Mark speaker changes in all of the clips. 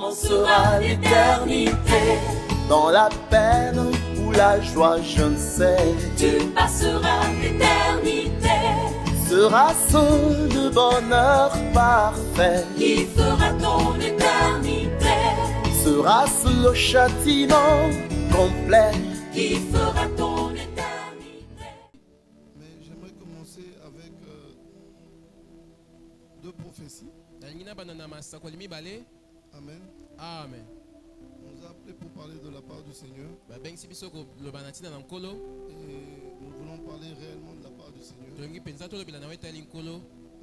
Speaker 1: commencera l'éternité. Dans la peine ou la joie, je ne sais.
Speaker 2: Tu passeras l'éternité.
Speaker 1: Sera-ce le bonheur parfait?
Speaker 2: Qui fera ton éternité?
Speaker 1: Sera-ce le châtiment complet?
Speaker 2: Qui fera ton éternité?
Speaker 3: Mais j'aimerais commencer avec deux prophéties. Amen.
Speaker 4: Amen.
Speaker 3: On nous a appelés pour parler de la part du Seigneur. Et nous voulons parler réellement de la part du Seigneur.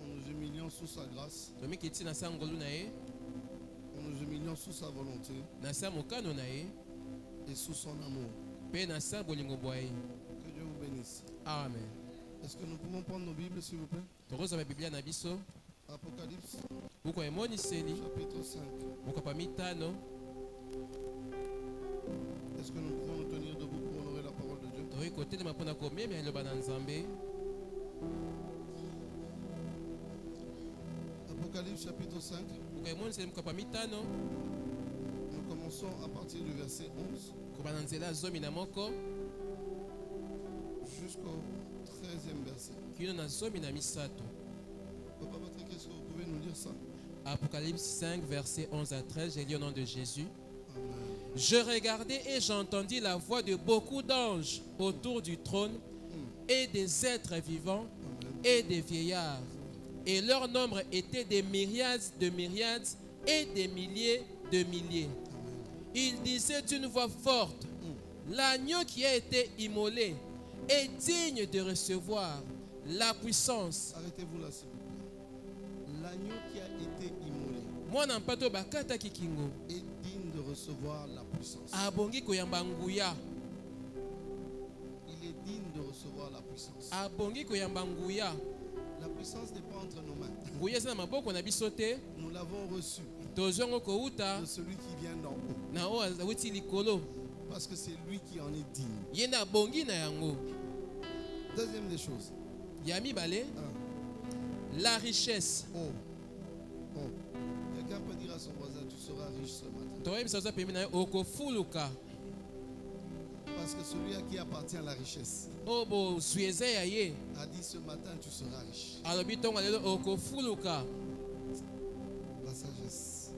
Speaker 3: En nous humiliant sous sa grâce. En nous humiliant sous sa volonté. Et sous son amour. Que Dieu vous bénisse.
Speaker 4: Amen.
Speaker 3: Est-ce que nous pouvons prendre nos Bibles, s'il vous plaît? Apocalypse, chapitre 5. Est-ce que nous pouvons nous tenir debout pour honorer la parole de Dieu? Apocalypse, chapitre 5. Nous commençons à partir du verset 11 jusqu'au 13e verset. Papa Patrick, est-ce que vous pouvez nous lire ça?
Speaker 4: Apocalypse 5, verset 11 à 13, j'ai lu au nom de Jésus.
Speaker 3: Amen.
Speaker 4: Je regardai et j'entendis la voix de beaucoup d'anges autour du trône et des êtres vivants et des vieillards. Et leur nombre était des myriades et des milliers de milliers. Ils disaient d'une voix forte, l'agneau qui a été immolé est digne de recevoir la puissance.
Speaker 3: Arrêtez-vous là, s'il vous plaît. L'agneau qui a été immolé est digne de recevoir la puissance. Il est digne de recevoir la puissance. La puissance n'est pas entre nos mains. Nous l'avons reçue de celui qui vient d'en haut. Parce que c'est lui qui en est digne. Deuxième des choses.
Speaker 4: La richesse.
Speaker 3: Oh. Quelqu'un peut dire à son voisin, tu seras riche ce matin. Parce que celui à qui appartient la richesse a dit ce matin, tu seras riche. La sagesse.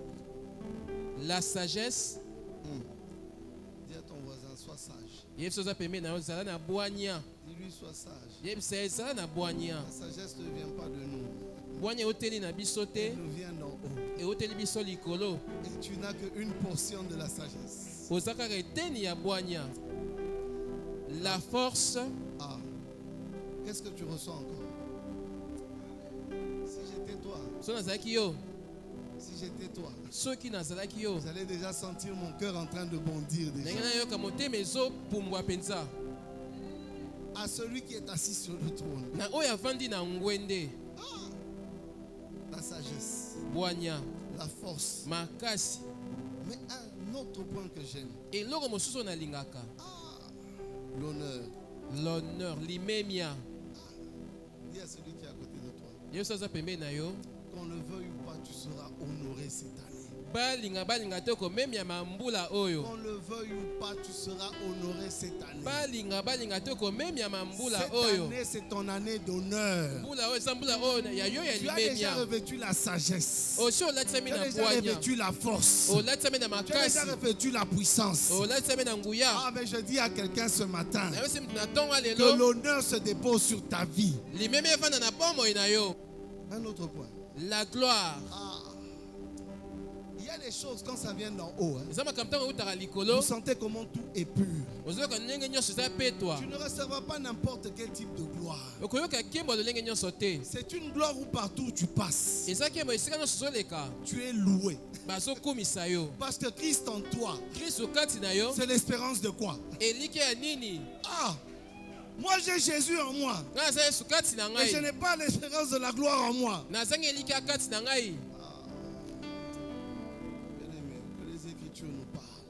Speaker 4: La sagesse.
Speaker 3: Dis à ton voisin, sois sage.
Speaker 4: Dis-lui,
Speaker 3: sois sage.
Speaker 4: La
Speaker 3: La sagesse ne vient pas de nous. Elle nous vient d'en haut. Et tu n'as qu'une portion de la sagesse.
Speaker 4: La force.
Speaker 3: Ah. Qu'est-ce que tu ressens encore? Si j'étais toi, vous allez déjà sentir mon cœur en train de bondir déjà. À celui qui est assis sur le trône. La sagesse. La force. Mais un autre point que j'aime. L'honneur.
Speaker 4: L'imemia.
Speaker 3: Dis à celui qui est à côté de toi. Qu'on le veuille ou pas, tu seras honoré cette année. Qu'on le veuille ou pas, tu seras honoré cette année. Cette année, c'est ton année d'honneur. Tu as déjà revêtu la sagesse. Tu as déjà revêtu la force. Tu as déjà revêtu la puissance. Ah, mais je dis à quelqu'un ce matin que l'honneur se dépose sur ta vie. Un autre point.
Speaker 4: La gloire.
Speaker 3: Ah. Il y a des choses quand ça vient d'en haut. Vous sentez comment tout est pur. Tu ne recevras pas n'importe quel type de gloire. C'est une gloire où partout où tu passes, tu es loué. Parce que Christ en toi, c'est l'espérance de quoi? Ah, moi j'ai Jésus en moi, mais je n'ai pas l'espérance de la gloire en moi. Nous parle.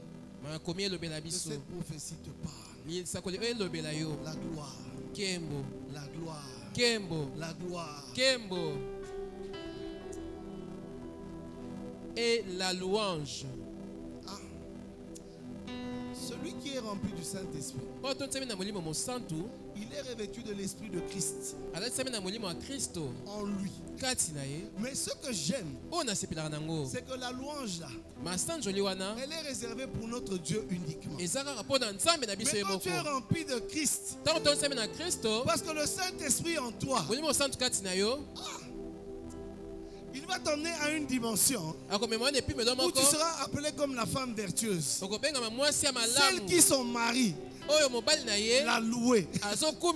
Speaker 3: Que cette prophétie te parle. La gloire. La gloire. La gloire.
Speaker 4: et la louange.
Speaker 3: Celui qui est rempli du Saint-Esprit, il est revêtu de l'Esprit de Christ en lui. Mais ce que j'aime, c'est que la louange là, elle est réservée pour notre Dieu uniquement. Mais quand tu es rempli de Christ, parce que le Saint-Esprit en toi, il va t'emmener à une dimension où tu seras appelé comme la femme vertueuse. Celle qui son mari l'a loué.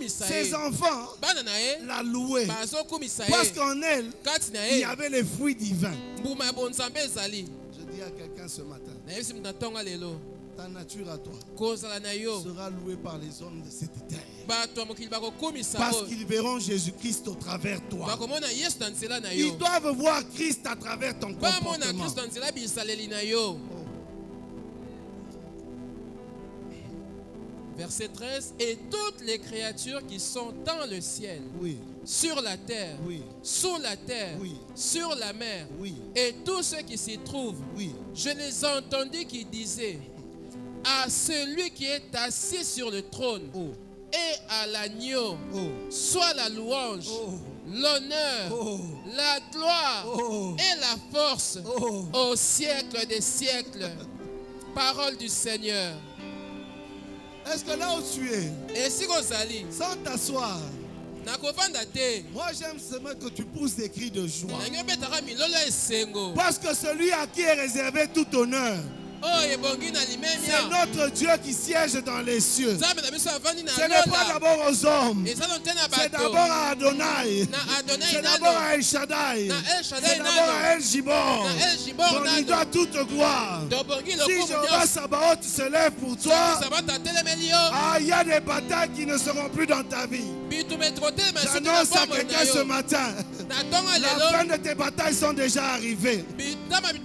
Speaker 3: Ses enfants l'a loué. Parce qu'en elle, il y avait les fruits divins. Je dis à quelqu'un ce matin, ta nature à toi sera louée par les hommes de cette terre. Parce qu'ils verront Jésus-Christ au travers de toi. Ils doivent voir Christ à travers ton comportement.
Speaker 4: Verset 13. Et toutes les créatures qui sont dans le ciel, sur la terre, sous la terre, sur la mer, et tous ceux qui s'y trouvent, je les entendis qui disaient: à celui qui est assis sur le trône et à l'agneau, soit la louange, l'honneur, la gloire et la force au siècle des siècles. Parole du Seigneur.
Speaker 3: Est-ce que là où tu es, sans t'asseoir, moi j'aime seulement que tu pousses des cris de joie. Parce que celui à qui est réservé tout honneur, c'est notre Dieu qui siège dans les cieux. Ce n'est pas d'abord aux hommes. C'est d'abord à Adonai. C'est d'abord à El Shaddai. C'est d'abord à El Gibor. On lui doit toute gloire. Si Jéhovah Sabaoth se lève pour toi, il y a des batailles qui ne seront plus dans ta vie. J'annonce à quelqu'un ce matin, la fin de tes batailles sont déjà arrivées. La fin de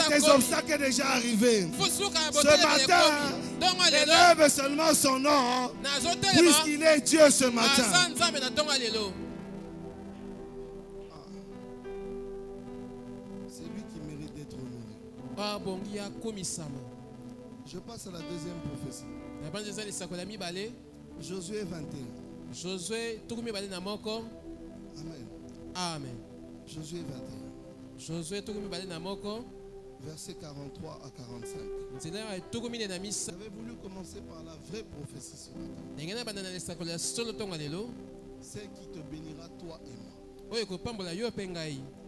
Speaker 3: tes obstacles est déjà arrivée. Ce matin, élève seulement son nom, puisqu'il est Dieu ce matin. C'est lui qui mérite d'être honoré. Je passe à la deuxième prophétie. Josué 21. Amen. Josué 21. Verset 43 à 45. J'avais voulu commencer par la vraie prophétie ce matin. Celle qui te bénira toi et moi.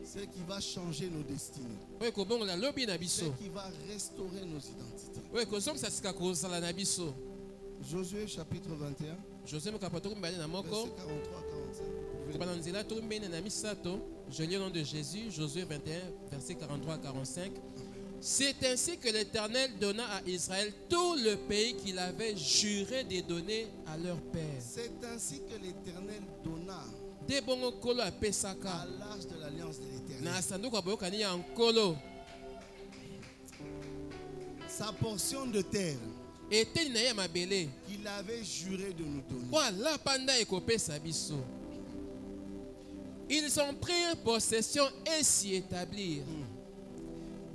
Speaker 3: Celle qui va changer nos destinées. Celle qui va restaurer nos identités. Josué chapitre 21. Verset 43 à 45.
Speaker 4: Je lis au nom de Jésus, Josué 21, verset 43 à 45. C'est ainsi que l'Éternel donna à Israël tout le pays qu'il avait juré de donner à leur père.
Speaker 3: C'est ainsi que l'Éternel donna à l'âge de l'alliance de l'Éternel sa portion de terre qu'il avait juré de nous donner.
Speaker 4: Ils en prirent possession et s'y établirent.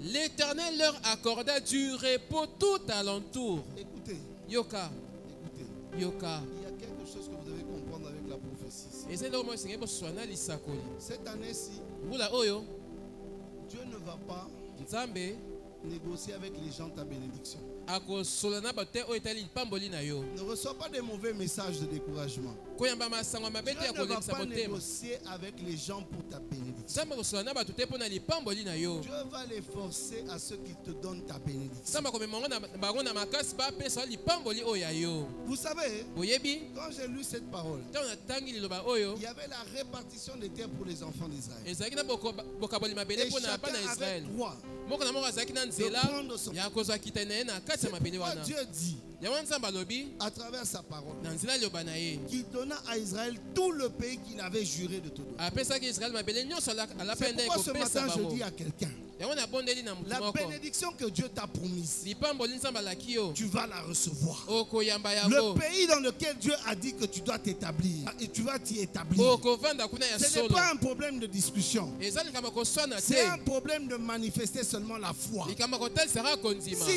Speaker 4: L'Éternel leur accorda du repos tout alentour.
Speaker 3: Écoutez.
Speaker 4: Yoka.
Speaker 3: Yoka. Il y a quelque chose que vous devez comprendre avec la prophétie. Cette année-ci, Dieu ne va pas négocier avec les gens ta bénédiction. Ne reçois pas des mauvais messages de découragement. Dieu ne va pas négocier avec les gens pour ta bénédiction. Dieu va les forcer à ceux qui te donnent ta bénédiction. Vous savez, quand j'ai lu cette parole, il y avait la répartition des terres pour les enfants d'Israël. Et chacun avait droit de prendre son. C'est pourquoi Dieu dit à travers sa parole qu'il donna à Israël tout le pays qu'il avait juré de te donner. C'est pourquoi ce matin je dis à quelqu'un, La bénédiction que Dieu t'a promise, tu vas la recevoir. Le pays dans lequel Dieu a dit que tu dois t'établir, et tu vas t'y établir. Ce n'est pas un problème de discussion. C'est un problème de manifester seulement la foi. Si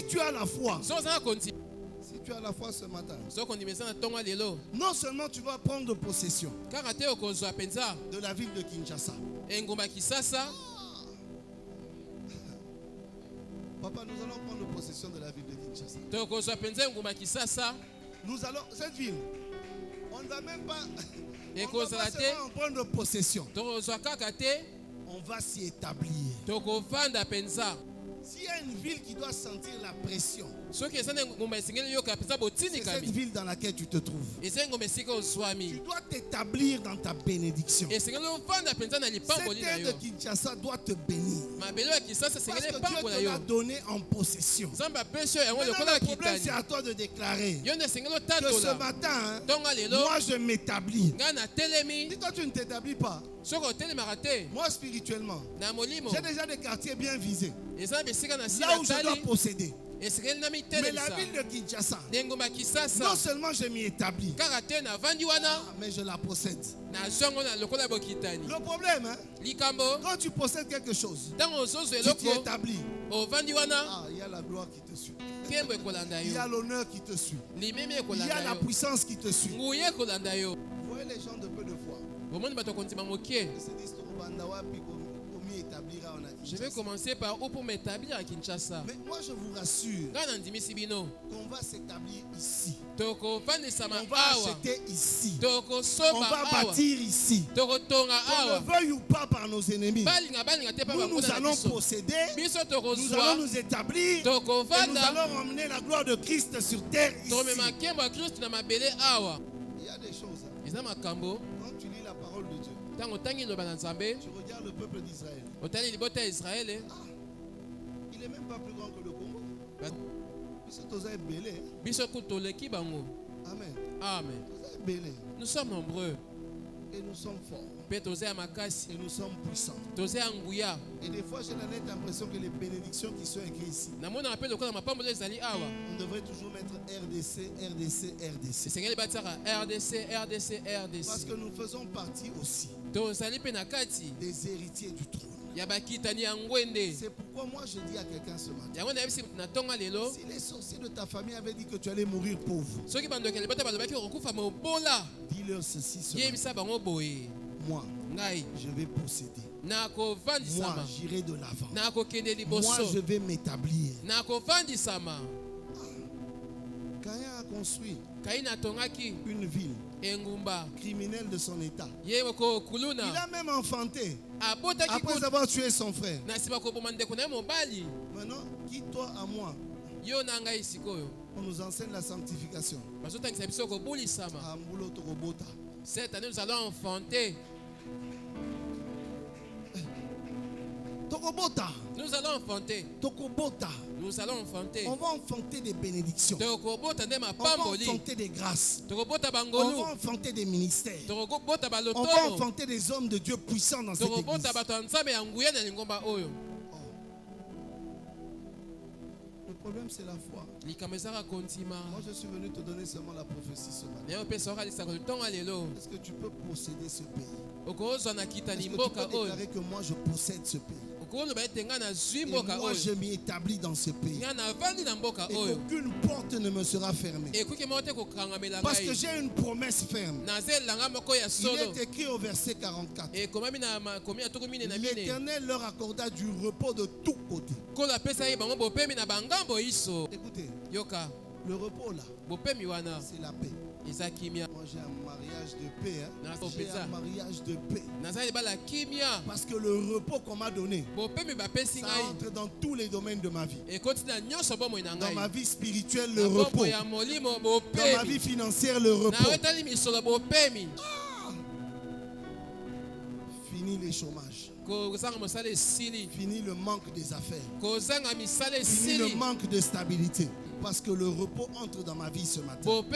Speaker 3: tu as la foi, si tu as la foi ce matin, non seulement tu vas prendre possession de la ville de Kinshasa. Papa, nous allons prendre possession de la ville de Kinshasa. Nous allons, cette ville, on ne va même pas, on va pas seulement en prendre possession. On va s'y établir. S'il y a une ville qui doit sentir la pression, c'est cette ville dans laquelle tu te trouves. Tu dois t'établir dans ta bénédiction. Cette terre de Kinshasa doit te bénir. Parce que Dieu te l'a donné en possession. Maintenant, le problème, c'est à toi de déclarer que ce matin, moi je m'établis. Si toi tu ne t'établis pas, moi spirituellement, j'ai déjà des quartiers bien visés. Là où je dois posséder. Mais la ville de Kinshasa, non seulement je m'y établis, mais je la possède. Le problème, quand tu possèdes quelque chose, tu t'y établis. Il y a la gloire qui te suit. Il y a l'honneur qui te suit. Il y a la puissance qui te suit. Vous voyez les gens de peu de foi. Ils se disent
Speaker 4: je vais commencer par où pour m'établir à Kinshasa.
Speaker 3: Mais moi je vous rassure qu'on va s'établir ici. On va acheter ici. On va bâtir ici. Qu'on le veuille ou pas par nos ennemis. Nous allons posséder. Nous allons nous établir. Et nous allons emmener la gloire de Christ sur terre ici. Il y a des choses. Quand tu lis la parole de Dieu, tu regardes le peuple d'Israël. Il n'est même pas plus grand que le Congo. Amen.
Speaker 4: Amen. Nous sommes nombreux.
Speaker 3: Et nous sommes forts. Et nous sommes puissants. Et des fois, j'ai la nette impression que les bénédictions qui sont écrites ici, on devrait toujours mettre RDC, RDC, RDC. Parce que nous faisons partie aussi des héritiers du trône. C'est pourquoi moi je dis à quelqu'un ce matin, si les sorciers de ta famille avaient dit que tu allais mourir pauvre, dis-leur ceci ce matin. Moi, je vais posséder. Moi, j'irai de l'avant. Moi, je vais m'établir. Caïn a construit une ville criminelle de son état. Il a même enfanté après avoir tué son frère. Maintenant, qui toi à moi, on nous enseigne la sanctification.
Speaker 4: Cette année, nous allons enfanter. Nous allons enfanter. Nous allons enfanter.
Speaker 3: On va enfanter des bénédictions. On va enfanter des grâces. On va enfanter des ministères. On va enfanter des hommes de Dieu puissants dans cette église. Le problème, c'est la foi. Moi, je suis venu te donner seulement la prophétie ce matin. Est-ce que tu peux posséder ce pays? Est-ce que tu peux déclarer que moi, je possède ce pays? Et moi, je m'y établis dans ce pays. Et aucune porte ne me sera fermée. Parce que j'ai une promesse ferme. Il est écrit au verset 44. L'Éternel leur accorda du repos de tous côtés. Écoutez, le repos là, c'est la paix. Moi j'ai un mariage de paix. J'ai un mariage de paix. Parce que le repos qu'on m'a donné, ça entre dans tous les domaines de ma vie. Dans ma vie spirituelle, le repos. Dans ma vie financière, le repos. Fini les chômages. Fini le manque des affaires. Fini le manque de stabilité. Parce que le repos entre dans ma vie ce matin. Celui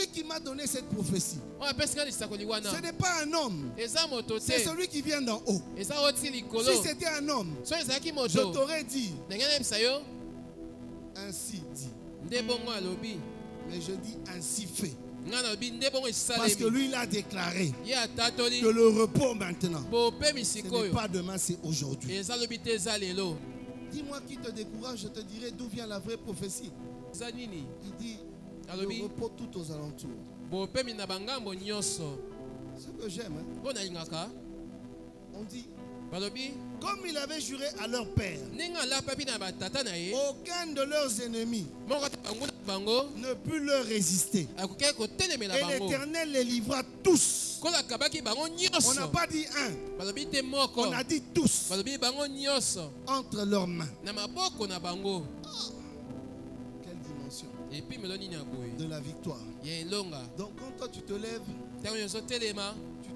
Speaker 3: qui m'a donné cette prophétie, ce n'est pas un homme, c'est celui qui vient d'en haut. Si c'était un homme, je t'aurais dit, ainsi dit. Mais je dis ainsi fait. Parce que lui, il a déclaré que le repos maintenant, ce n'est pas demain, c'est aujourd'hui. Dis-moi qui te décourage, je te dirai d'où vient la vraie prophétie. Il dit le repos tout aux alentours. Ce que j'aime, hein? On dit, comme il avait juré à leur père, aucun de leurs ennemis ne put leur résister. Et l'Éternel les livra tous. On n'a pas dit un, on a dit tous entre leurs mains. Quelle dimension de la victoire. Donc quand toi tu te lèves, tu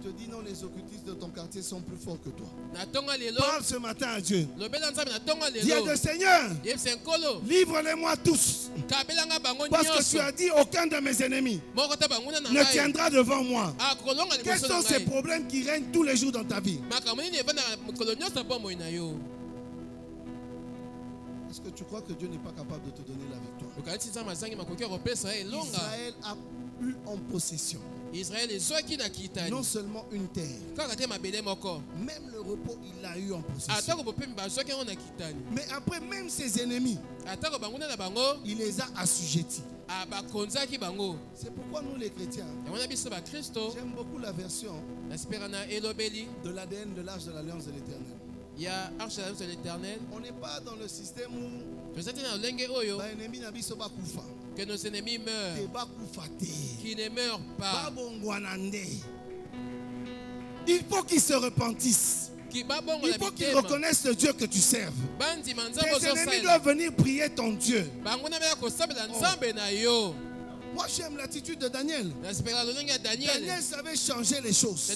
Speaker 3: te dis non, les occultistes de ton quartier sont plus forts que toi. Parle ce matin à Dieu. Dis à Dieu, Seigneur, livre-les-moi tous. Parce que tu as dit aucun de mes ennemis ne tiendra devant moi. Quels sont ces problèmes qui règnent tous les jours dans ta vie? Est-ce que tu crois que Dieu n'est pas capable de te donner la victoire? Israël a eu en possession non seulement une terre, même le repos il l'a eu en possession. Mais après, même ses ennemis, il les a assujettis. C'est pourquoi nous les chrétiens, j'aime beaucoup la version de l'ADN de l'Arche de l'Alliance de l'Éternel. On n'est pas dans le système où que nos ennemis meurent, qui ne meurent pas. Il faut qu'ils se repentissent. Il faut qu'ils reconnaissent le Dieu que tu serves. Tes ennemis doivent venir prier ton Dieu. Oh. Moi j'aime l'attitude de Daniel. Daniel savait changer les choses.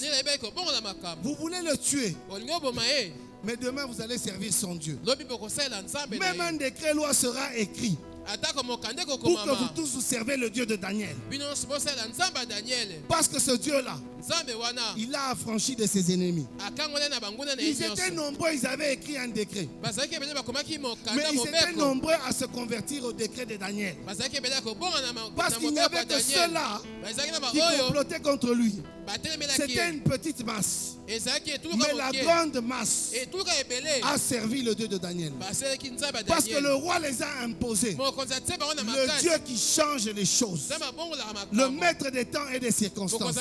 Speaker 3: Vous voulez le tuer, mais demain vous allez servir son Dieu. Même un décret-loi sera écrit pour que vous tous vous servez le Dieu de Daniel. Parce que ce Dieu-là, il a affranchi de ses ennemis. Ils étaient nombreux, ils avaient écrit un décret. Mais ils étaient nombreux à se convertir au décret de Daniel. Parce qu'il n'y avait que ceux-là qui complotaient contre lui. C'était une petite masse. Mais la grande masse a servi le Dieu de Daniel. Parce que le roi les a imposés. Le Dieu qui change les choses. Le maître des temps et des circonstances.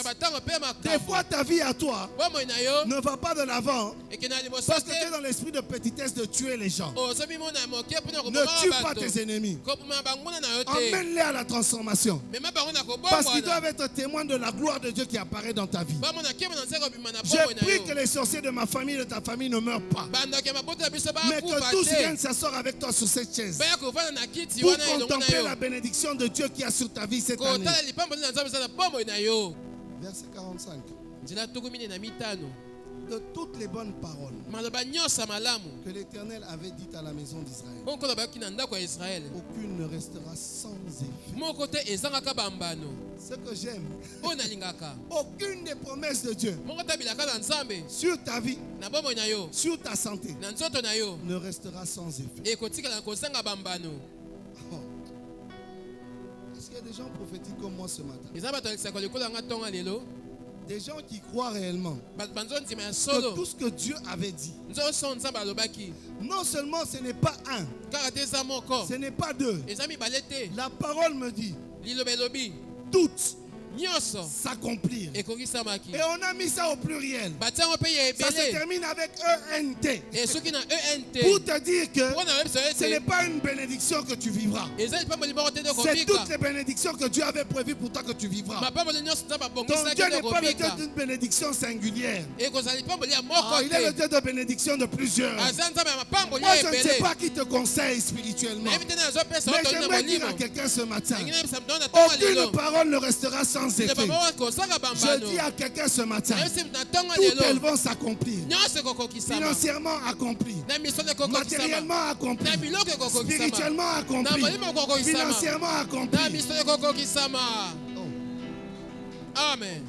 Speaker 3: Des fois ta vie à toi ne va pas de l'avant parce que tu es dans l'esprit de petitesse de tuer les gens. Ne tue pas tes ennemis. Emmène-les à la transformation. Parce qu'ils doivent être témoins de la gloire de Dieu qui apparaît dans ta vie. Je prie que les sorciers de ma famille et de ta famille ne meurent pas. Mais que tous viennent s'asseoir avec toi sur cette chaise pour contempler la bénédiction de Dieu qui a sur ta vie cette année. Verset 45. De toutes les bonnes paroles que l'Éternel avait dites à la maison d'Israël, aucune ne restera sans effet. Ce que j'aime, aucune des promesses de Dieu sur ta vie, sur ta santé, ne restera sans effet. Oh. Est-ce qu'il y a des gens prophétiques comme moi ce matin? Des gens qui croient réellement que tout ce que Dieu avait dit, non seulement ce n'est pas un, ce n'est pas deux. La parole me dit toutes s'accomplir. Et on a mis ça au pluriel. Ça se termine avec ENT. Pour te dire que ce n'est pas une bénédiction que tu vivras. C'est toutes les bénédictions que Dieu avait prévues pour toi que tu vivras. Ton Dieu n'est pas le Dieu d'une bénédiction singulière. Il est le Dieu de bénédiction de plusieurs. Moi je ne sais pas qui te conseille spirituellement. Mais j'aimerais dire à quelqu'un ce matin, aucune parole ne restera sans sans effet. Je dis à quelqu'un ce matin, toutes elles vont s'accomplir. Financièrement accompli, matériellement accompli, spirituellement accompli, financièrement accompli.
Speaker 4: Amen.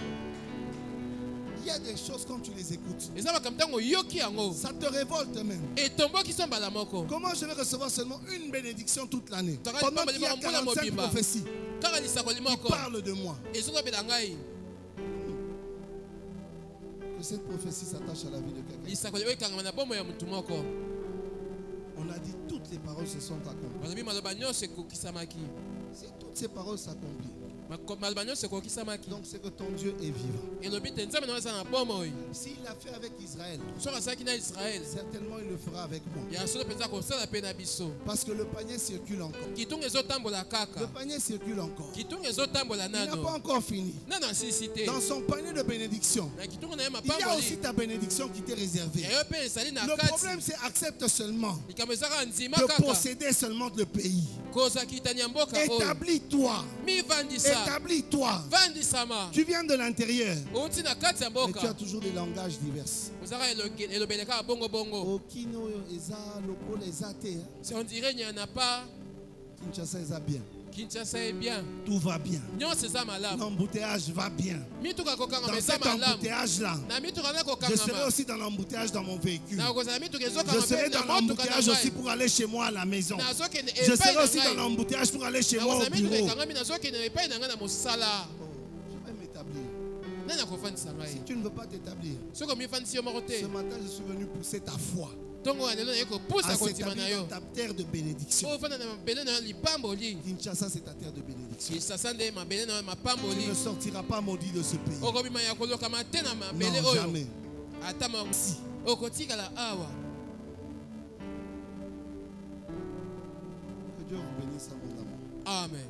Speaker 3: Il y a des choses quand tu les écoutes, ça te révolte même. Comment je vais recevoir seulement une bénédiction toute l'année pendant qu'il y a 45 prophéties qui parlent de moi? Que cette prophétie s'attache à la vie de quelqu'un. On a dit toutes les paroles se sont accomplies. Si toutes ces paroles s'accomplissent, donc c'est que ton Dieu est vivant. S'il l'a fait avec Israël, certainement il le fera avec moi. Parce que le panier circule encore. Le panier circule encore. Il n'a pas encore fini. Dans son panier de bénédiction, il y a aussi ta bénédiction qui t'est réservée. Le problème, c'est accepte seulement de posséder seulement le pays. Établis-toi. Établis-toi. Tu viens de l'intérieur. Mais tu as toujours des langages divers.
Speaker 4: On dirait qu'il n'y en a pas.
Speaker 3: Kinshasa est bien.
Speaker 4: Kinshasa est bien.
Speaker 3: Tout va bien. L'embouteillage va bien. Dans cet embouteillage-là, je serai aussi dans l'embouteillage dans mon véhicule. Je serai dans l'embouteillage aussi pour aller chez moi à la maison. Je serai aussi dans l'embouteillage pour aller chez moi au bureau. Je vais m'établir. Si tu ne veux pas t'établir, ce matin je suis venu pousser ta foi à s'établir dans ta terre de bénédiction. Kinshasa, c'est ta terre de bénédiction. Tu ne sortiras pas maudit de ce pays. Non, jamais. Si. Que Dieu vous bénisse abondamment.
Speaker 4: Amen.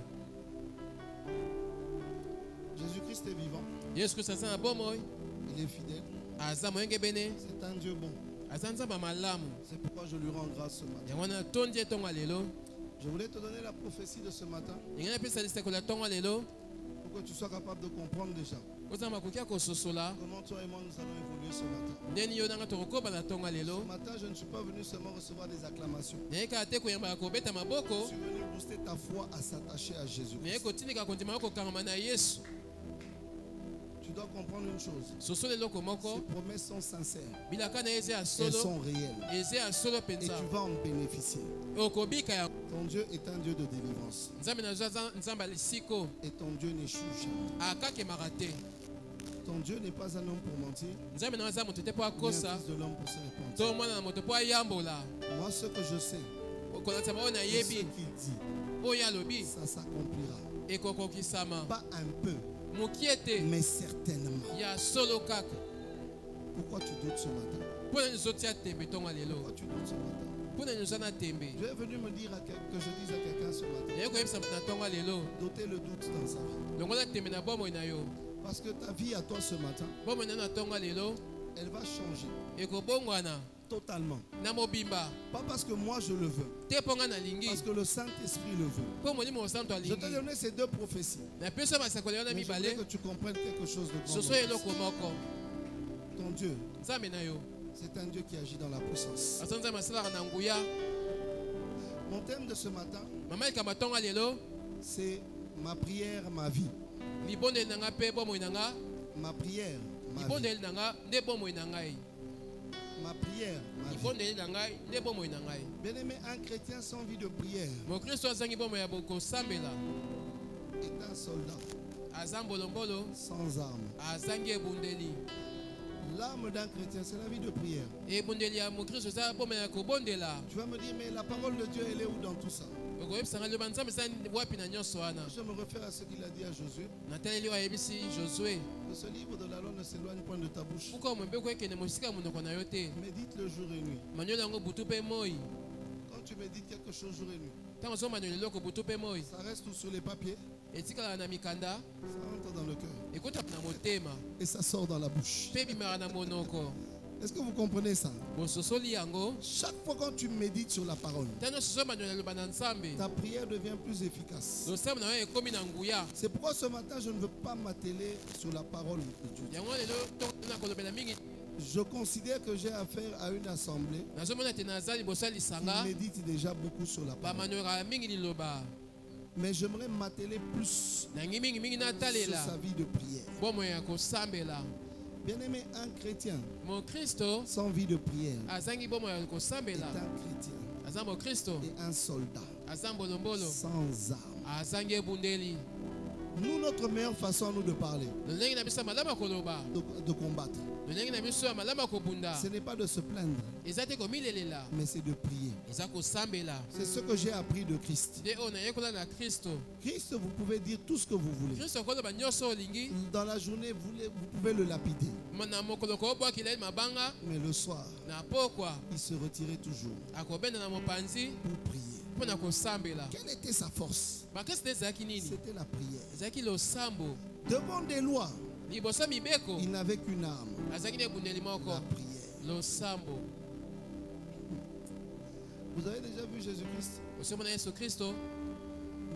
Speaker 3: Jésus-Christ est vivant. Il est fidèle. C'est un Dieu bon. C'est pourquoi je lui rends grâce ce matin. Je voulais te donner la prophétie de ce matin pour que tu sois capable de comprendre déjà comment toi et moi nous allons évoluer ce matin. Ce matin, je ne suis pas venu seulement recevoir des acclamations. Je suis venu booster ta foi à s'attacher à Jésus. Tu dois comprendre une chose. Ces promesses sont sincères. Elles sont réelles. Et tu vas en bénéficier. Ton Dieu est un Dieu de délivrance. Et ton Dieu n'échoue jamais. Ton Dieu n'est pas un homme pour mentir, ni un fils de l'homme pour se répandre. Moi, ce que je sais, et ce qu'il dit, ça s'accomplira. Pas un peu, mais certainement. Pourquoi tu doutes ce matin? Pourquoi tu doutes ce matin? Je est venu me dire que je dise à quelqu'un ce matin, d'ôter le doute dans sa vie. Parce que ta vie à toi ce matin, elle va changer totalement. Pas parce que moi je le veux, parce que le Saint-Esprit le veut. Je t'ai donné ces deux prophéties, mais je voulais que tu comprennes quelque chose de grand. Ton Dieu, c'est un Dieu qui agit dans la puissance. Mon thème de ce matin, c'est ma prière, ma vie. Ma prière, ma vie. Ma prière, ma vie. Bien-aimé, un chrétien sans vie de prière est un soldat sans armes. L'âme d'un chrétien, c'est la vie de prière. Tu vas me dire, mais la parole de Dieu, elle est où dans tout ça? Je me réfère à ce qu'il a dit à Josué. Que ce livre de la loi ne s'éloigne point de ta bouche. Médite le jour et nuit. Quand tu médites quelque chose jour et nuit, ça reste tout sur les papiers. Ça entre dans le cœur. Et ça sort dans la bouche. Est-ce que vous comprenez ça? Chaque fois quand tu médites sur la parole, ta prière devient plus efficace. C'est pourquoi ce matin, je ne veux pas m'atteler sur la parole de Dieu. Je considère que j'ai affaire à une assemblée qui médite déjà beaucoup sur la parole. Mais j'aimerais m'atteler plus sur sa vie de prière. Bien-aimé, un chrétien sans vie de prière est un chrétien et un soldat sans armes. Nous, notre meilleure façon à nous de parler, de combattre, ce n'est pas de se plaindre, mais c'est de prier. C'est ce que j'ai appris de Christ. Christ, vous pouvez dire tout ce que vous voulez. Dans la journée, vous pouvez le lapider. Mais le soir, il se retirait toujours pour prier. Quelle était sa force? C'était la prière. Devant des lois, il n'avait qu'une arme, la prière. Vous avez déjà vu Jésus-Christ?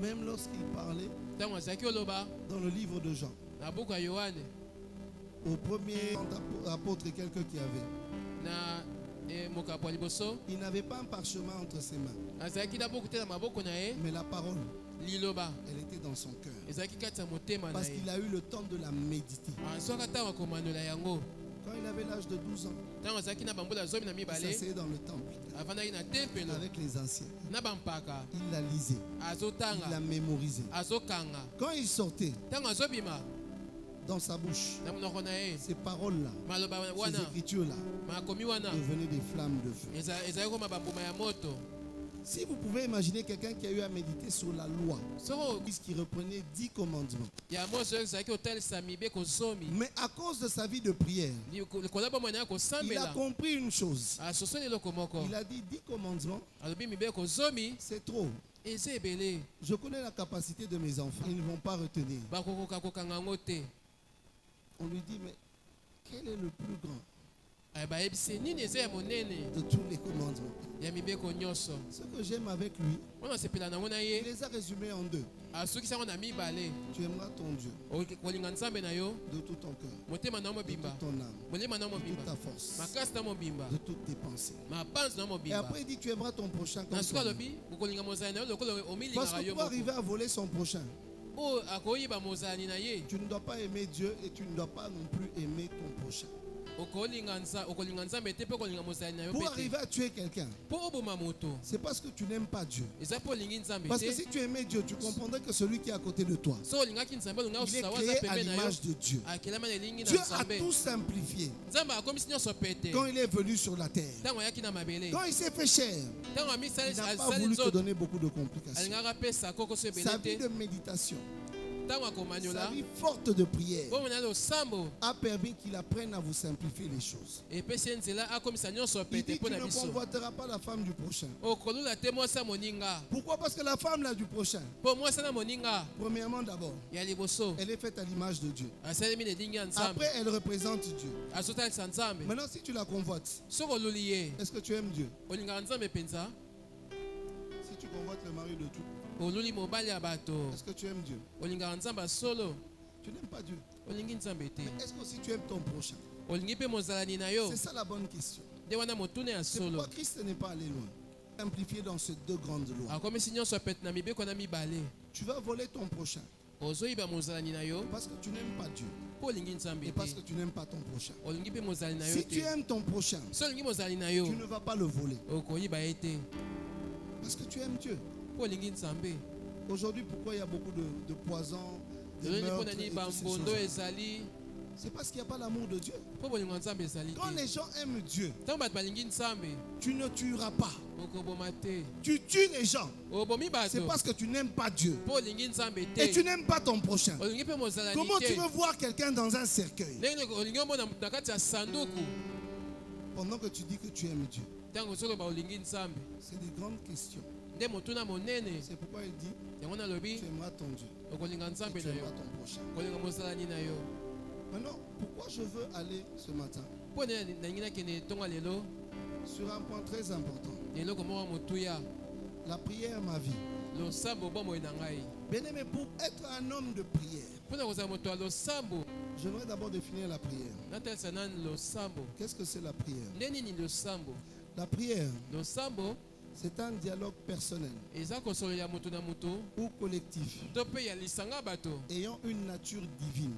Speaker 3: Même lorsqu'il parlait dans le livre de Jean, au premier apôtre, quelqu'un qui avait, il n'avait pas un parchemin entre ses mains, mais la parole, elle était dans son cœur, parce qu'il a eu le temps de la méditer. Quand il avait l'âge de 12 ans, il s'asseyait dans le temple avec les anciens. Il la lisait, il la mémorisait. Quand il sortait, dans sa bouche, ces paroles-là, ces écritures-là devenaient des flammes de feu. Si vous pouvez imaginer quelqu'un qui a eu à méditer sur la loi, qui reprenait 10 commandements, mais à cause de sa vie de prière, il a compris une chose. Il a dit 10 commandements, c'est trop. Je connais la capacité de mes enfants, ils ne vont pas retenir. On lui dit, mais quel est le plus grand de tous les commandements? Ce que j'aime avec lui, il les a résumés en deux. Tu aimeras ton Dieu de tout ton cœur, de toute ton âme, de toute ta force, de toutes tes pensées. Et après il dit, tu aimeras ton prochain comme toi-même. Parce que pour arriver à voler son prochain, tu ne dois pas aimer Dieu et tu ne dois pas non plus aimer ton prochain. Pour arriver à tuer quelqu'un, c'est parce que tu n'aimes pas Dieu. Parce que si tu aimais Dieu, tu comprendrais que celui qui est à côté de toi, il est créé à l'image de Dieu. Dieu a tout simplifié quand il est venu sur la terre. Quand il s'est fait chair, il n'a pas voulu te donner beaucoup de complications. Sa vie de méditation, sa vie forte de prière a permis qu'il apprenne à vous simplifier les choses. Il dit, tu ne convoiteras pas la femme du prochain. Pourquoi? Parce que la femme là du prochain, premièrement d'abord, elle est faite à l'image de Dieu. Après, elle représente Dieu. Maintenant, si tu la convoites, est-ce que tu aimes Dieu? Si tu convoites le mari de tout, est-ce que tu aimes Dieu? Tu n'aimes pas Dieu. Mais est-ce que si tu aimes ton prochain? C'est ça la bonne question. C'est pourquoi Christ n'est pas allé loin. Simplifié dans ces deux grandes lois. Tu vas voler ton prochain parce que tu n'aimes pas Dieu et parce que tu n'aimes pas ton prochain. Si tu aimes ton prochain, tu ne vas pas le voler parce que tu aimes Dieu. Aujourd'hui, pourquoi il y a beaucoup de poisons, de meurtres et toutes ces choses? C'est parce qu'il n'y a pas l'amour de Dieu. Quand les gens aiment Dieu, tu ne tueras pas. Tu tues les gens. C'est parce que tu n'aimes pas Dieu et tu n'aimes pas ton prochain. Comment tu veux voir quelqu'un dans un cercueil pendant que tu dis que tu aimes Dieu? C'est des grandes questions. C'est pourquoi il dit, tu aimeras ton Dieu et tu aimeras ton prochain. Maintenant, pourquoi je veux aller ce matin sur un point très important. La prière, ma vie. Bien-aimé, pour être un homme de prière, j'aimerais d'abord définir la prière. Qu'est-ce que c'est la prière? La prière, c'est un dialogue personnel ou collectif ayant une nature divine,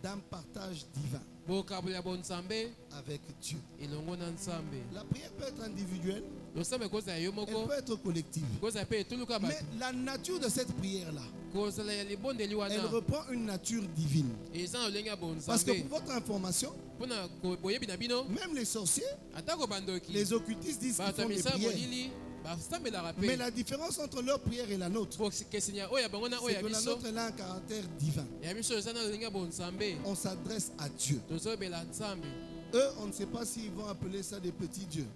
Speaker 3: d'un partage divin avec Dieu. La prière peut être individuelle, elle peut être collective. Mais la nature de cette prière-là, elle reprend une nature divine. Parce que pour votre information, même les sorciers, les occultistes disent qu'ils font des prières. Mais la différence entre leur prière et la nôtre, c'est que la nôtre elle a un caractère divin. On s'adresse à Dieu. Eux, on ne sait pas s'ils vont appeler ça des petits dieux.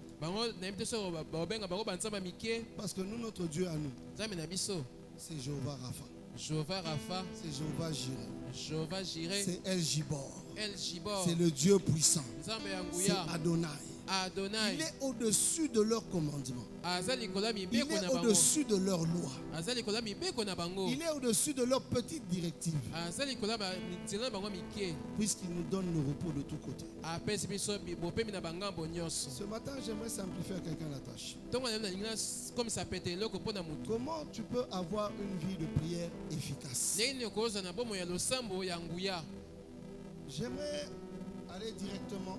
Speaker 3: Parce que nous, notre Dieu à nous, c'est Jéhovah Rapha. C'est Jéhovah Jireh. C'est El Gibor. C'est le Dieu puissant. C'est Adonai. Il est au-dessus de leurs commandements. Il est au-dessus de leurs lois. Il est au-dessus de leurs petites directives. Puisqu'il nous donne le repos de tous côtés. Ce matin, j'aimerais simplifier à quelqu'un la tâche. Comment tu peux avoir une vie de prière efficace? J'aimerais aller directement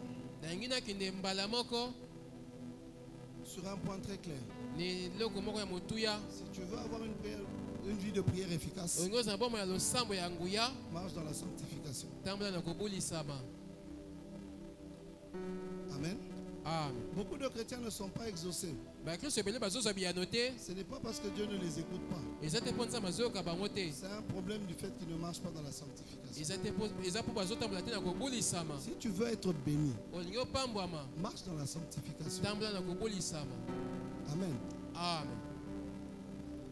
Speaker 3: sur un point très clair. Si tu veux avoir une vie de prière efficace, marche dans la sanctification. Amen. Beaucoup de chrétiens ne sont pas exaucés. Ce n'est pas parce que Dieu ne les écoute pas. C'est un problème du fait qu'ils ne marchent pas dans la sanctification. Si tu veux être béni, marche dans la sanctification. Amen.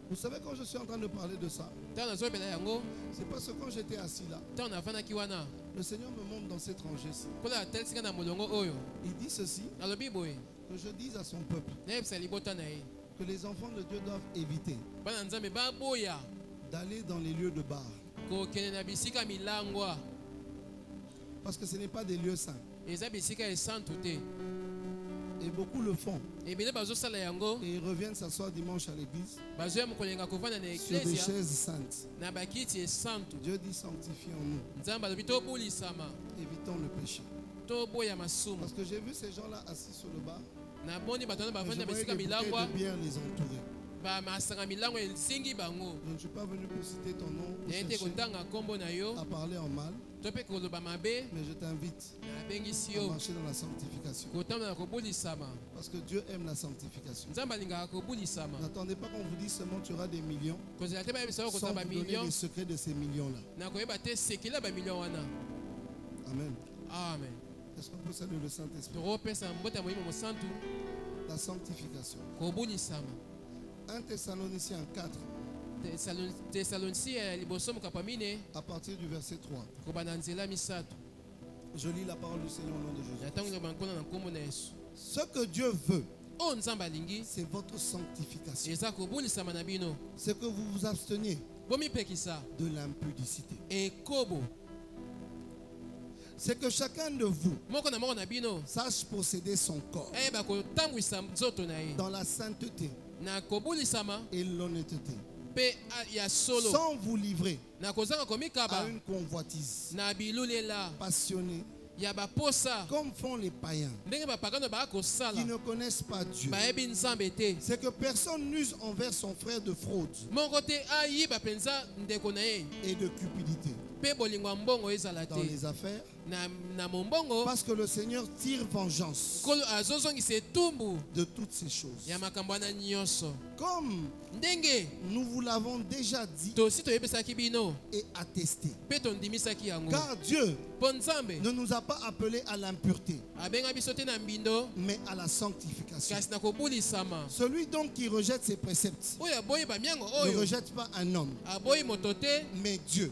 Speaker 3: Vous savez, quand je suis en train de parler de ça, c'est parce que quand j'étais assis là, le Seigneur me montre dans cette rangée-ci. Il dit ceci, que je dise à son peuple que les enfants de Dieu doivent éviter d'aller dans les lieux de bar. Parce que ce n'est pas des lieux saints. Et beaucoup le font. Et ils reviennent s'asseoir dimanche à l'église sur des chaises saintes. Dieu dit sanctifions-nous. Évitons le péché. Parce que j'ai vu ces gens-là assis sur le bar. Je voyais des bouteilles de bière les entourer. Je ne suis pas venu pour citer ton nom, à parler en mal, mais je t'invite à marcher dans la sanctification. Parce que Dieu aime la sanctification. N'attendez pas qu'on vous dise seulement tu auras des millions sans vous donner les secrets de ces millions-là. Amen. Est-ce qu'on peut saluer le Saint-Esprit? La sanctification. 1 Thessaloniciens 4. À partir du verset 3. Je lis la parole du Seigneur au nom de Jésus. Ce que Dieu veut, c'est votre sanctification. C'est que vous vous absteniez de l'impudicité. C'est que chacun de vous sache posséder son corps dans la sainteté et l'honnêteté, sans vous livrer à une convoitise passionnée, comme font les païens qui ne connaissent pas Dieu. C'est que personne n'use envers son frère de fraude et de cupidité dans les affaires, parce que le Seigneur tire vengeance de toutes ces choses. Comme nous vous l'avons déjà dit et attesté. Car Dieu ne nous a pas appelés à l'impureté, mais à la sanctification. Celui donc qui rejette ses préceptes ne rejette pas un homme, mais Dieu.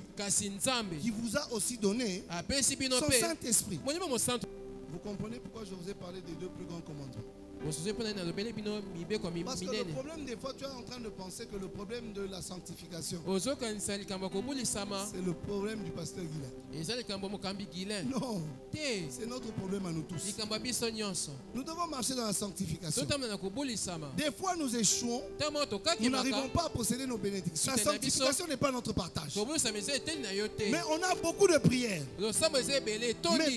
Speaker 3: qui vous a aussi donné son Saint-Esprit. Vous comprenez pourquoi je vous ai parlé des deux plus grands commandements? Parce que le problème des fois, tu es en train de penser que le problème de la sanctification, c'est le problème du pasteur Guilain. Non, c'est notre problème à nous tous. Nous devons marcher dans la sanctification. Des fois, nous échouons. Nous n'arrivons pas à posséder nos bénédictions. La sanctification n'est pas notre partage. Mais on a beaucoup de prières. Mais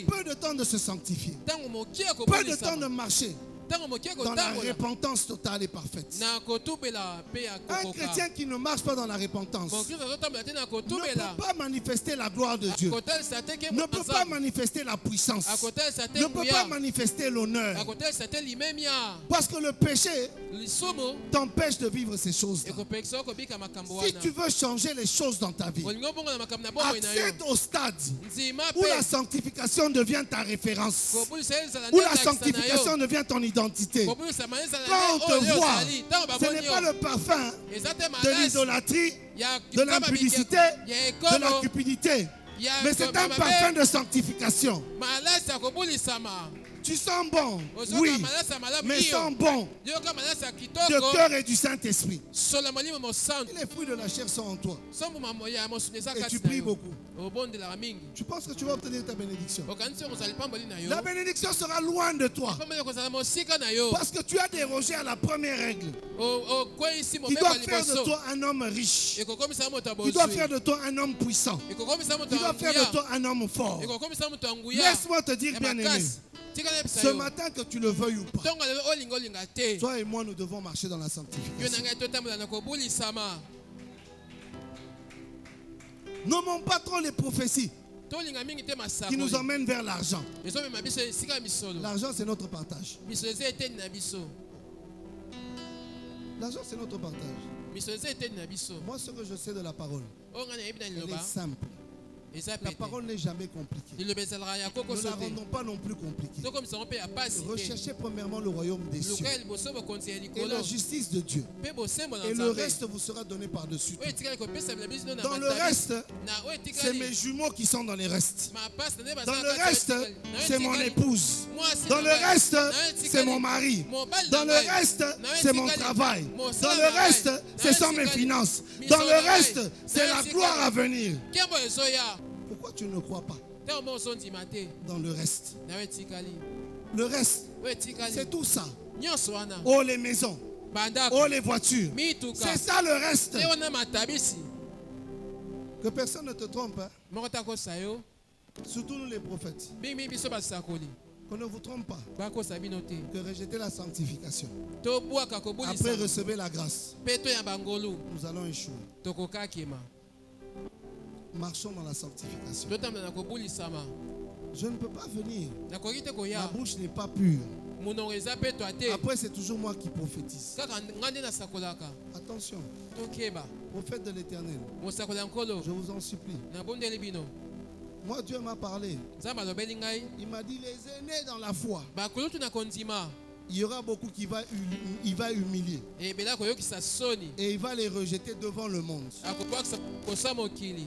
Speaker 3: peu de temps de se sanctifier. Peu de temps de marcher dans la repentance totale et parfaite. Un chrétien qui ne marche pas dans la repentance ne peut pas manifester la gloire de Dieu, ne peut pas manifester la puissance, ne peut pas manifester l'honneur. Parce que le péché t'empêche de vivre ces choses-là. Si tu veux changer les choses dans ta vie, accède au stade où la sanctification devient ta référence, où la sanctification devient ton identité. Quand on te voit, ce n'est pas le parfum de l'idolâtrie, de l'impudicité, de la cupidité, mais c'est un parfum de sanctification. Tu sens bon, oui, mais sens bon de cœur et du Saint-Esprit. Et les fruits de la chair sont en toi. Et tu pries beaucoup. Tu penses que tu vas obtenir ta bénédiction. La bénédiction sera loin de toi. Parce que tu as dérogé à la première règle. Qui doit faire de toi un homme riche. Qui doit faire de toi un homme puissant. Qui doit faire de toi un homme fort. Laisse-moi te dire, bien-aimé, ce matin, que tu le veuilles ou pas, toi et moi, nous devons marcher dans la sanctification. Nommons pas trop les prophéties qui nous emmènent vers l'argent. L'argent, c'est notre partage. L'argent, c'est notre partage. Moi, ce que je sais de la parole, elle est simple. La parole n'est jamais compliquée. Nous ne la rendons pas non plus compliquée. Recherchez premièrement le royaume des cieux et la justice de Dieu. Et le reste vous sera donné par-dessus tout. Dans le reste, c'est mes jumeaux qui sont dans les restes. Dans le reste, c'est mon épouse. Dans le reste, c'est mon mari. Dans le reste, c'est mon travail. Dans le reste, ce sont mes finances. Dans le reste, c'est la gloire à venir. Pourquoi tu ne crois pas dans le reste? Le reste, c'est tout ça. Oh, les maisons. Oh, les voitures. C'est ça le reste. Que personne ne te trompe. Hein? Surtout nous les prophètes. Qu'on ne vous trompe pas. Que rejeter la sanctification. Après recevoir la grâce. Nous allons échouer. Marchons dans la sanctification. Je ne peux pas venir. Ma bouche n'est pas pure. Après, c'est toujours moi qui prophétise. Attention. Prophète de l'Éternel, je vous en supplie. Moi, Dieu m'a parlé. Il m'a dit, les aînés dans la foi, il y aura beaucoup qui va humilier. Et il va les rejeter devant le monde.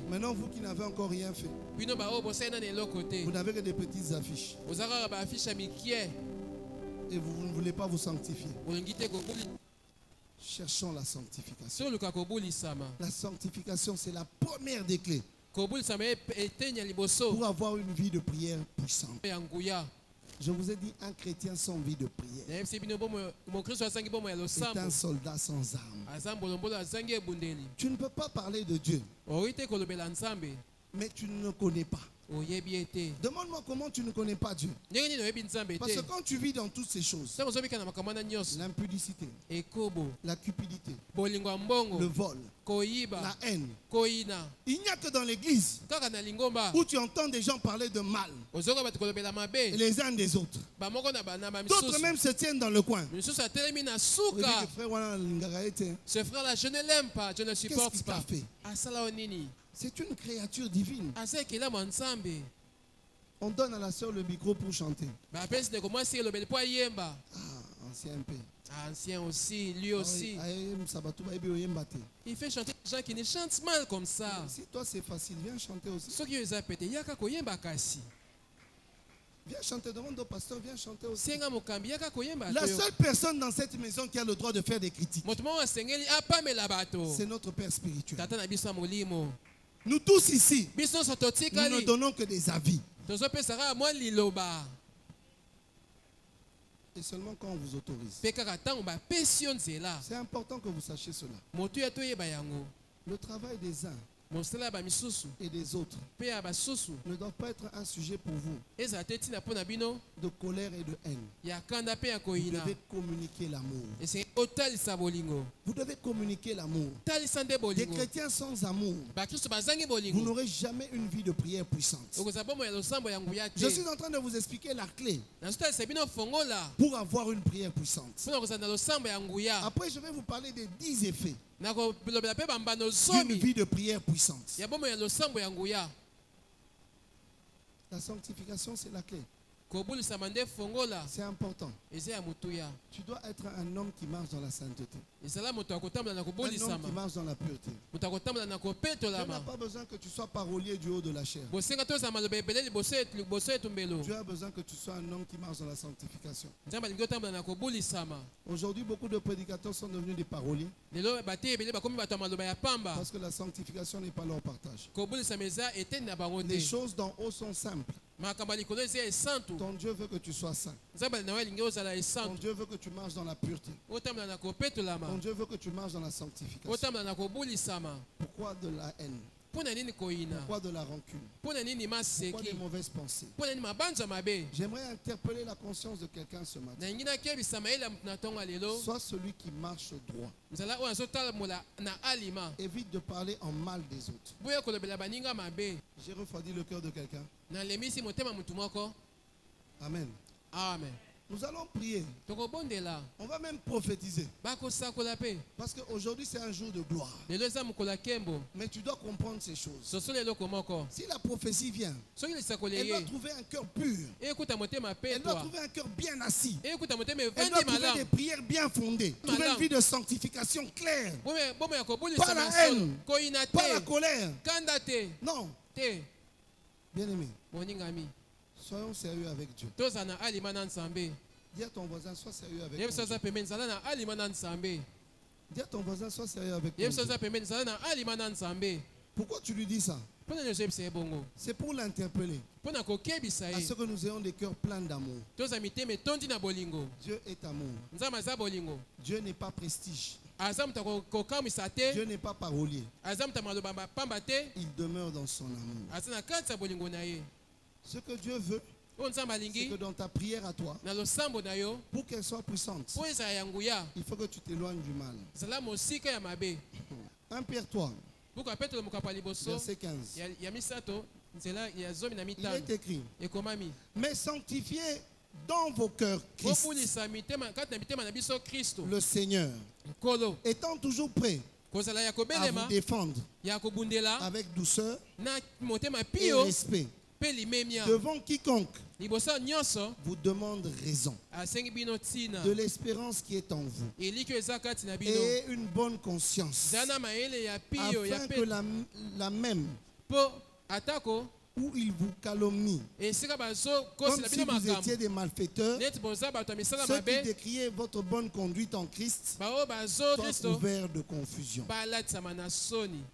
Speaker 3: Maintenant, vous qui n'avez encore rien fait, vous n'avez que des petites affiches. Et vous ne voulez pas vous sanctifier. Cherchons la sanctification. La sanctification, c'est la première des clés pour avoir une vie de prière puissante. Je vous ai dit, un chrétien sans vie de prière est un soldat sans armes. Tu ne peux pas parler de Dieu, mais tu ne le connais pas. Demande-moi comment tu ne connais pas Dieu. Parce que quand tu vis dans toutes ces choses, l'impudicité, la cupidité, le vol, la haine, il n'y a que dans l'église où tu entends des gens parler de mal les uns des autres. D'autres même se tiennent dans le coin.
Speaker 2: Ce frère-là, je ne l'aime pas, je ne supporte pas.
Speaker 3: C'est une créature divine. On donne à la sœur le micro pour chanter.
Speaker 4: Ah, ancien
Speaker 3: un peu.
Speaker 4: Ancien aussi, lui aussi. Il fait chanter des gens qui ne chantent mal comme ça.
Speaker 3: Si toi c'est facile, viens chanter aussi. Viens chanter, demande au pasteur, viens chanter aussi. La seule personne dans cette maison qui a le droit de faire des critiques, c'est notre Père spirituel. Nous tous ici, nous ne donnons que des avis. Et seulement quand on vous autorise. C'est important que vous sachiez cela. Le travail des uns et des autres ne doit pas être un sujet pour vous de colère et de haine. Vous devez communiquer l'amour. Vous devez communiquer l'amour. Des chrétiens sans amour, vous n'aurez jamais une vie de prière puissante. Je suis en train de vous expliquer la clé pour avoir une prière puissante. Après, je vais vous parler des 10 effets d'une vie de prière puissante. La sanctification, c'est la clé. C'est important. Tu dois être un homme qui marche dans la sainteté. Un homme qui marche dans la pureté. Tu n'as pas besoin que tu sois parolier du haut de la chair. Tu as besoin que tu sois un homme qui marche dans la sanctification. Aujourd'hui, beaucoup de prédicateurs sont devenus des paroliers parce que la sanctification n'est pas leur partage. Les choses d'en haut sont simples. Ton Dieu veut que tu sois saint. Ton Dieu veut que tu marches dans la pureté. Ton Dieu veut que tu marches dans la sanctification. Pourquoi de la haine? Pourquoi de la rancune? Pourquoi des mauvaises pensées? J'aimerais interpeller la conscience de quelqu'un ce matin. Sois celui qui marche droit. Évite de parler en mal des autres. J'ai refroidi le cœur de quelqu'un. Amen.
Speaker 4: Amen.
Speaker 3: Nous allons prier. On va même prophétiser. Parce qu'aujourd'hui c'est un jour de gloire. Mais tu dois comprendre ces choses. Si la prophétie vient, elle doit trouver un cœur pur. Elle doit trouver un cœur bien assis. Elle doit trouver des prières bien fondées. Trouver une vie de sanctification claire. Pas la haine. Pas la colère. Non. Bien-aimé, soyons sérieux avec Dieu. Dis à ton voisin, sois sérieux avec Dieu. Dis à ton voisin, sois sérieux avec Dieu. Pourquoi tu lui dis ça? C'est pour l'interpeller. À ce que nous ayons des cœurs pleins d'amour. Dieu est amour. Dieu n'est pas prestige. Dieu n'est pas parolier. Il demeure dans son amour. Ce que Dieu veut, c'est que dans ta prière à toi, pour qu'elle soit puissante, il faut que tu t'éloignes du mal. 1 Pierre 3, verset 15. Il est écrit: mais sanctifiez dans vos cœurs Christ, le Seigneur, étant toujours prêt à vous défendre avec douceur et respect devant quiconque vous demande raison de l'espérance qui est en vous et une bonne conscience, afin que la même où ils vous calomnient, comme si vous étiez des malfaiteurs, ceux qui décriaient votre bonne conduite en Christ soient couverts de confusion.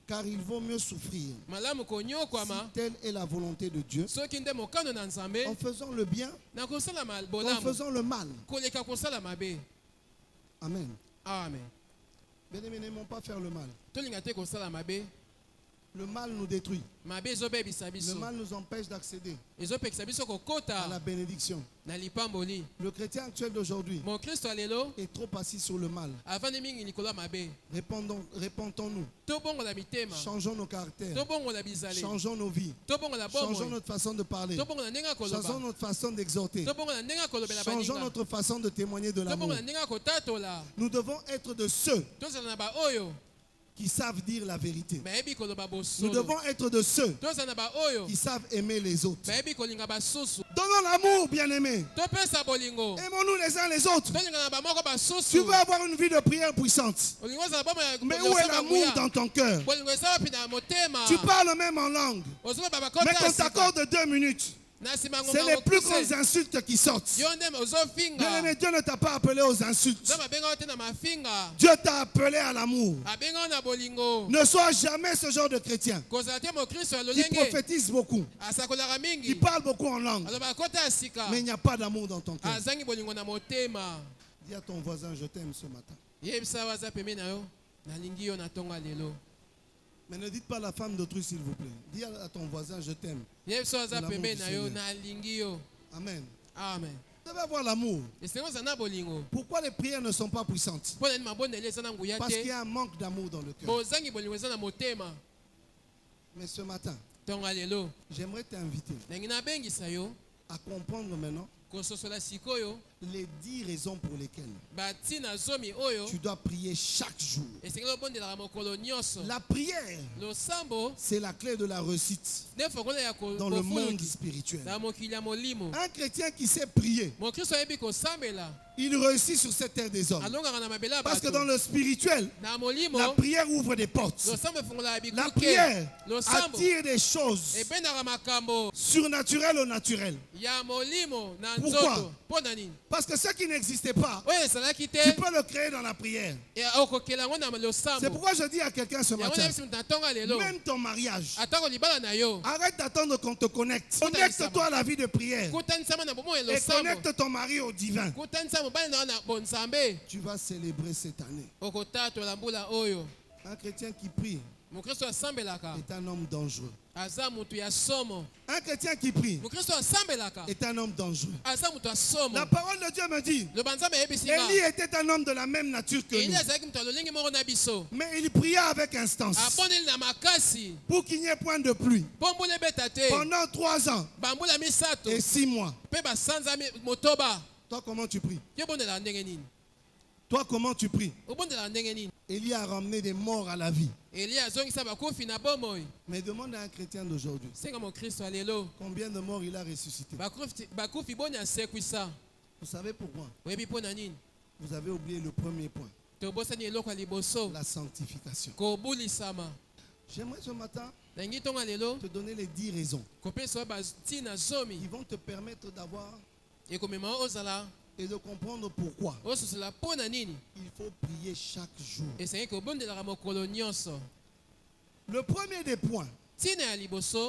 Speaker 3: Car il vaut mieux souffrir, si telle est la volonté de Dieu, en faisant le bien qu'en faisant le mal. Amen. Bien-aimés, n'aimons pas faire le mal. Le mal nous détruit. Le mal nous empêche d'accéder à la bénédiction. Le chrétien actuel d'aujourd'hui est trop assis sur le mal. Répandons-nous. Changeons nos caractères. Changeons nos vies. Changeons notre façon de parler. Changeons notre façon d'exhorter. Changeons notre façon de témoigner de l'amour. Nous devons être de ceux qui savent dire la vérité. Nous devons être de ceux qui savent aimer les autres. Donnons l'amour, bien-aimés. Aimons-nous les uns les autres. Tu veux avoir une vie de prière puissante. Mais où est l'amour dans ton cœur? Tu parles même en langue. Mais qu'on t'accorde 2 minutes. C'est les plus grandes insultes qui sortent. Bien-aimé, Dieu ne t'a pas appelé aux insultes. Dieu t'a appelé à l'amour. Ne sois jamais ce genre de chrétien qui prophétise beaucoup, qui parle beaucoup en langue, mais il n'y a pas d'amour dans ton cœur. Dis à ton voisin, je t'aime ce matin. Mais ne dites pas la femme d'autrui, s'il vous plaît. Dis à ton voisin, je t'aime. Amen.
Speaker 4: Amen.
Speaker 3: Vous devez avoir l'amour. Pourquoi les prières ne sont pas puissantes? Parce qu'il y a un manque d'amour dans le cœur. Mais ce matin, j'aimerais t'inviter à comprendre maintenant les 10 raisons pour lesquelles tu dois prier chaque jour. La prière, c'est la clé de la réussite dans le monde spirituel. Un chrétien qui sait prier, il réussit sur cette terre des hommes. Parce que dans le spirituel, la prière ouvre des portes. La prière attire des choses surnaturelles au naturel. Pourquoi? Parce que ce qui n'existait pas, tu peux le créer dans la prière. C'est pourquoi je dis à quelqu'un ce matin, même ton mariage, arrête d'attendre qu'on te connecte. Connecte-toi à la vie de prière et connecte ton mari au divin. Tu vas célébrer cette année. Un chrétien qui prie est un homme dangereux. Un chrétien qui prie est un homme dangereux. La parole de Dieu me dit, Élie était un homme de la même nature que nous. Mais il pria avec instance pour qu'il n'y ait point de pluie pendant 3 ans et 6 mois. Toi, comment tu pries? Toi, comment tu pries? Élie a ramené des morts à la vie. Mais demande à un chrétien d'aujourd'hui, combien de morts il a ressuscité? Vous savez pourquoi? Vous avez oublié le premier point, la sanctification. J'aimerais ce matin te donner les 10 raisons qui vont te permettre d'avoir et de comprendre pourquoi il faut prier chaque jour. Le premier des points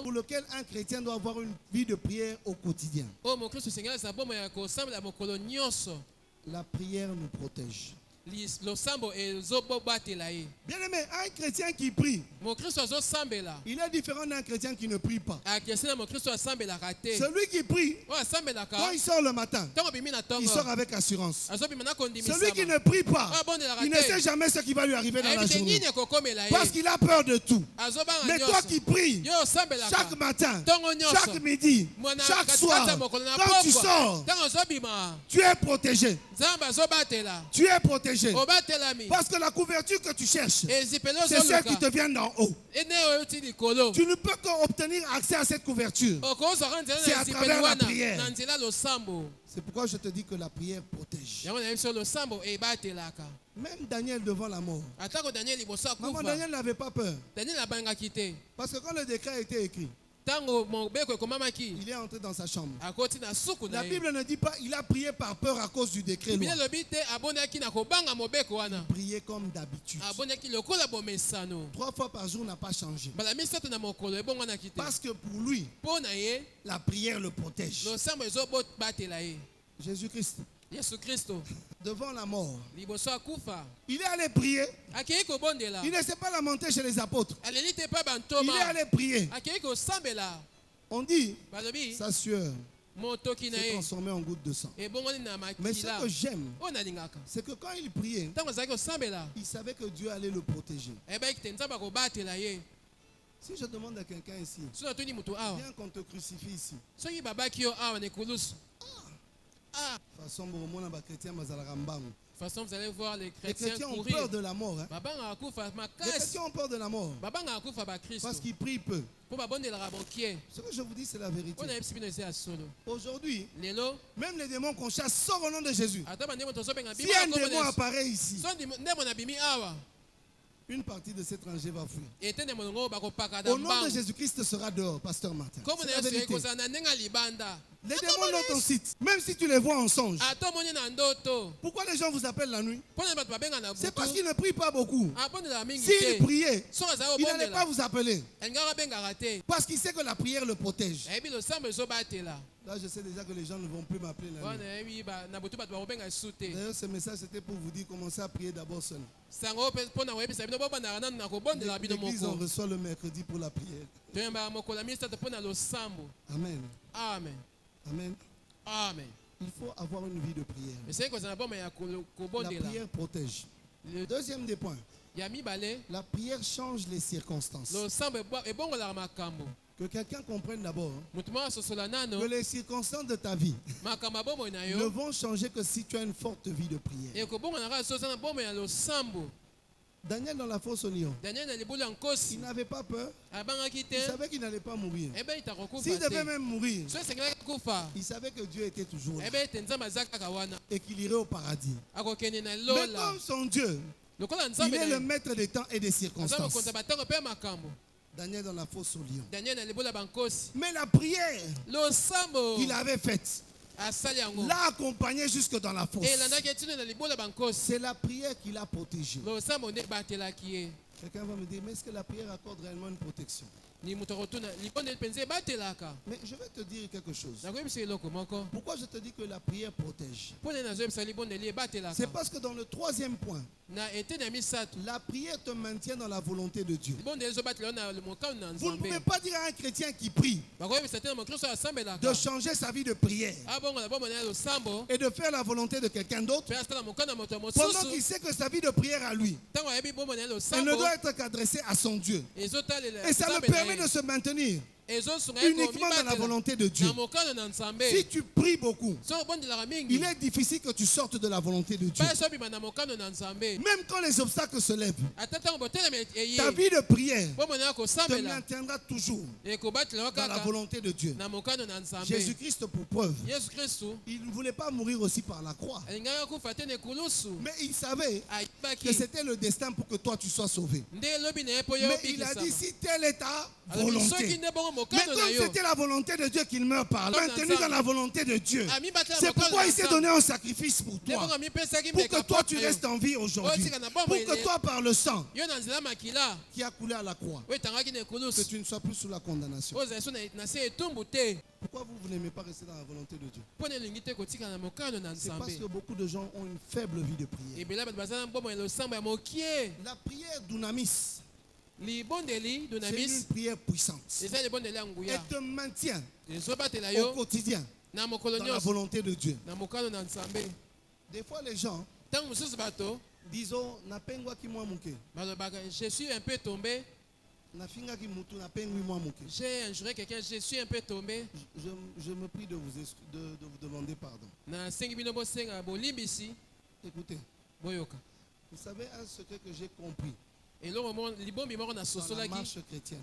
Speaker 3: pour lequel un chrétien doit avoir une vie de prière au quotidien, la prière nous protège. Bien aimé, un chrétien qui prie, il est différent d'un chrétien qui ne prie pas. Celui qui prie, quand il sort le matin, il sort avec assurance. Celui qui ne prie pas, il ne sait jamais ce qui va lui arriver dans la journée, parce qu'il a peur de tout. Mais toi qui pries chaque matin, chaque midi, chaque soir, quand tu sors, tu es protégé. Tu es protégé. Parce que la couverture que tu cherches, c'est celle qui te vient d'en haut. Tu ne peux qu'obtenir accès à cette couverture. C'est à travers la prière. C'est pourquoi je te dis que la prière protège. Même Daniel devant la mort. Maman, Daniel n'avait pas peur. Parce que quand le décret a été écrit, il est entré dans sa chambre. La Bible ne dit pas il a prié par peur à cause du décret. Il priait comme d'habitude. 3 fois par jour n'a pas changé. Parce que pour lui, la prière le protège. Jésus-Christ, devant la mort, il est allé prier. Il ne s'est pas lamenté chez les apôtres. Il est allé prier. On dit, sa sueur s'est transformée en goutte de sang. Mais ce que j'aime, c'est que quand il priait, il savait que Dieu allait le protéger. Si je demande à quelqu'un ici, viens qu'on te crucifie ici.
Speaker 4: façon, vous allez voir les
Speaker 3: Les
Speaker 4: chrétiens
Speaker 3: chrétiens ont
Speaker 4: courir.
Speaker 3: peur de la mort. Hein. Les chrétiens ont peur de la mort. Parce qu'ils prient peu. Ce que je vous dis, c'est la vérité. Aujourd'hui, même les démons qu'on chasse sortent au nom de Jésus. Si un démon apparaît ici, une partie de cet étranger va fuir. Au nom de Jésus-Christ sera dehors, pasteur Martin. C'est la vérité. Les démons dans ton site, même si tu les vois en songe. Pourquoi les gens vous appellent la nuit? C'est parce qu'ils ne prient pas beaucoup. S'ils priaient, ils n'allaient pas vous appeler. Parce qu'ils savent que la prière le protège. Là, je sais déjà que les gens ne vont plus m'appeler la nuit. D'ailleurs, ce message, c'était pour vous dire, commencez à prier d'abord seul. L'église, on reçoit le mercredi pour la prière. Amen.
Speaker 4: Amen.
Speaker 3: Amen.
Speaker 4: Amen.
Speaker 3: Il faut avoir une vie de prière. La prière protège. Deuxième des points. La prière change les circonstances. Que quelqu'un comprenne d'abord que les circonstances de ta vie ne vont changer que si tu as une forte vie de prière. Daniel dans la fosse au lion, il n'avait pas peur. Il savait qu'il n'allait pas mourir. S'il devait même mourir, il savait que Dieu était toujours là et qu'il irait au paradis. Mais comme son Dieu, il est le maître des temps et des circonstances. Daniel dans la fosse au lion. Mais la prière qu'il avait faite l'a accompagné jusque dans la fosse. C'est la prière qui l'a protégé. Quelqu'un va me dire, mais est-ce que la prière accorde réellement une protection? Mais je vais te dire quelque chose. Pourquoi je te dis que la prière protège? C'est parce que dans le troisième point, la prière te maintient dans la volonté de Dieu. Vous ne pouvez pas dire à un chrétien qui prie de changer sa vie de prière et de faire la volonté de quelqu'un d'autre pendant qu'il sait que sa vie de prière à lui, elle ne doit être qu'adressée à son Dieu. Et ça le permet de se maintenir uniquement dans la volonté de Dieu. Si tu pries beaucoup, il est difficile que tu sortes de la volonté de Dieu. Même quand les obstacles se lèvent, ta vie de prière te maintiendra toujours dans la volonté de Dieu. Jésus-Christ pour preuve, il ne voulait pas mourir aussi par la croix. Mais il savait que c'était le destin pour que toi tu sois sauvé. Mais il a dit, si telle est ta volonté. Mais comme c'était la volonté de Dieu qu'il meurt par là, maintenu dans la volonté de Dieu, c'est pourquoi il s'est donné un sacrifice pour toi. Pour que toi tu restes en vie aujourd'hui. Pour que toi par le sang qui a coulé à la croix, que tu ne sois plus sous la condamnation. Pourquoi vous n'aimez pas rester dans la volonté de Dieu? C'est parce que beaucoup de gens ont une faible vie de prière. La prière d'Unamis, c'est une prière puissante. Elle te maintient au quotidien dans la volonté de Dieu. Des fois les gens disent,
Speaker 4: je suis un peu tombé. J'ai injuré quelqu'un, je suis un peu tombé.
Speaker 3: Je me prie de vous demander pardon. Écoutez, vous savez un secret que j'ai compris dans la marche chrétienne.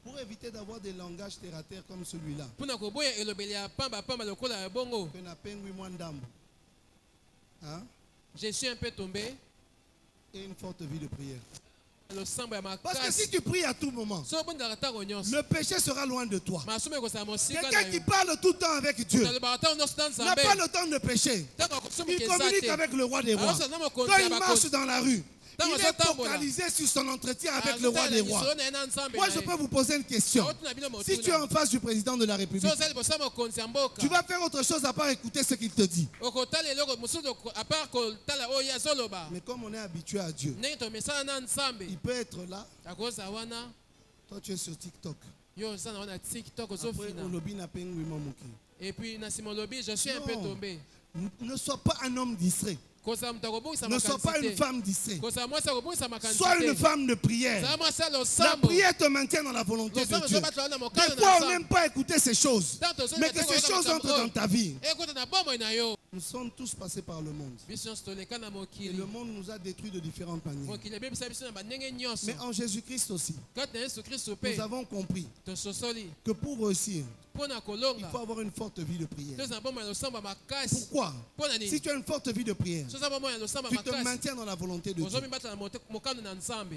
Speaker 3: Pour éviter d'avoir des langages terre-à-terre comme celui-là,
Speaker 4: je suis un peu tombé.
Speaker 3: Et une forte vie de prière.
Speaker 4: Parce
Speaker 3: que si tu pries à tout moment, le péché sera loin de toi. Quelqu'un qui parle tout le temps avec Dieu n'a pas le temps de pécher. Il communique avec le roi des rois. Quand il marche dans la rue, il est focalisé sur son entretien avec le roi des rois. Moi, je peux vous poser une question. Si tu es en face du président de la République, tu vas faire autre chose à part écouter ce qu'il te dit. Mais comme on est habitué à Dieu, il peut être là. Toi, tu es sur TikTok.
Speaker 4: Et puis, je suis un peu tombé.
Speaker 3: Ne sois pas un homme distrait. Ne sois pas une femme distraite. Sois une femme de prière. La prière te maintient dans la volonté de Dieu. Des fois, on n'aime pas écouter ces choses. Mais que ces choses entrent dans ta vie. Nous sommes tous passés par le monde. Et le monde nous a détruits de différentes manières. Mais en Jésus-Christ aussi, nous avons compris que pour réussir, il faut avoir une forte vie de prière. Pourquoi? Si tu as une forte vie de prière, tu te maintiens dans la volonté de Dieu.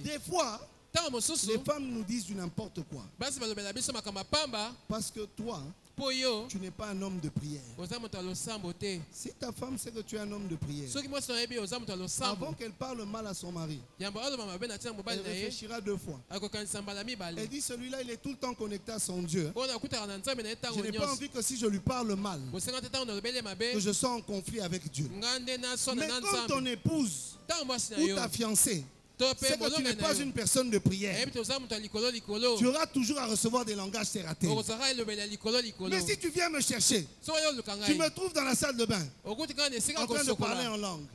Speaker 3: Des fois, les femmes nous disent du n'importe quoi. Parce que toi, tu n'es pas un homme de prière. Si ta femme sait que tu es un homme de prière, avant qu'elle parle mal à son mari, elle réfléchira 2 fois. Elle dit, celui-là, il est tout le temps connecté à son Dieu. Je n'ai pas envie que si je lui parle mal, que je sois en conflit avec Dieu. Mais quand ton épouse ou ta fiancée, c'est que tu n'es pas une personne de prière, tu auras toujours à recevoir des langages terre à terre. Mais si tu viens me chercher, tu me trouves dans la salle de bain en train de parler en langue,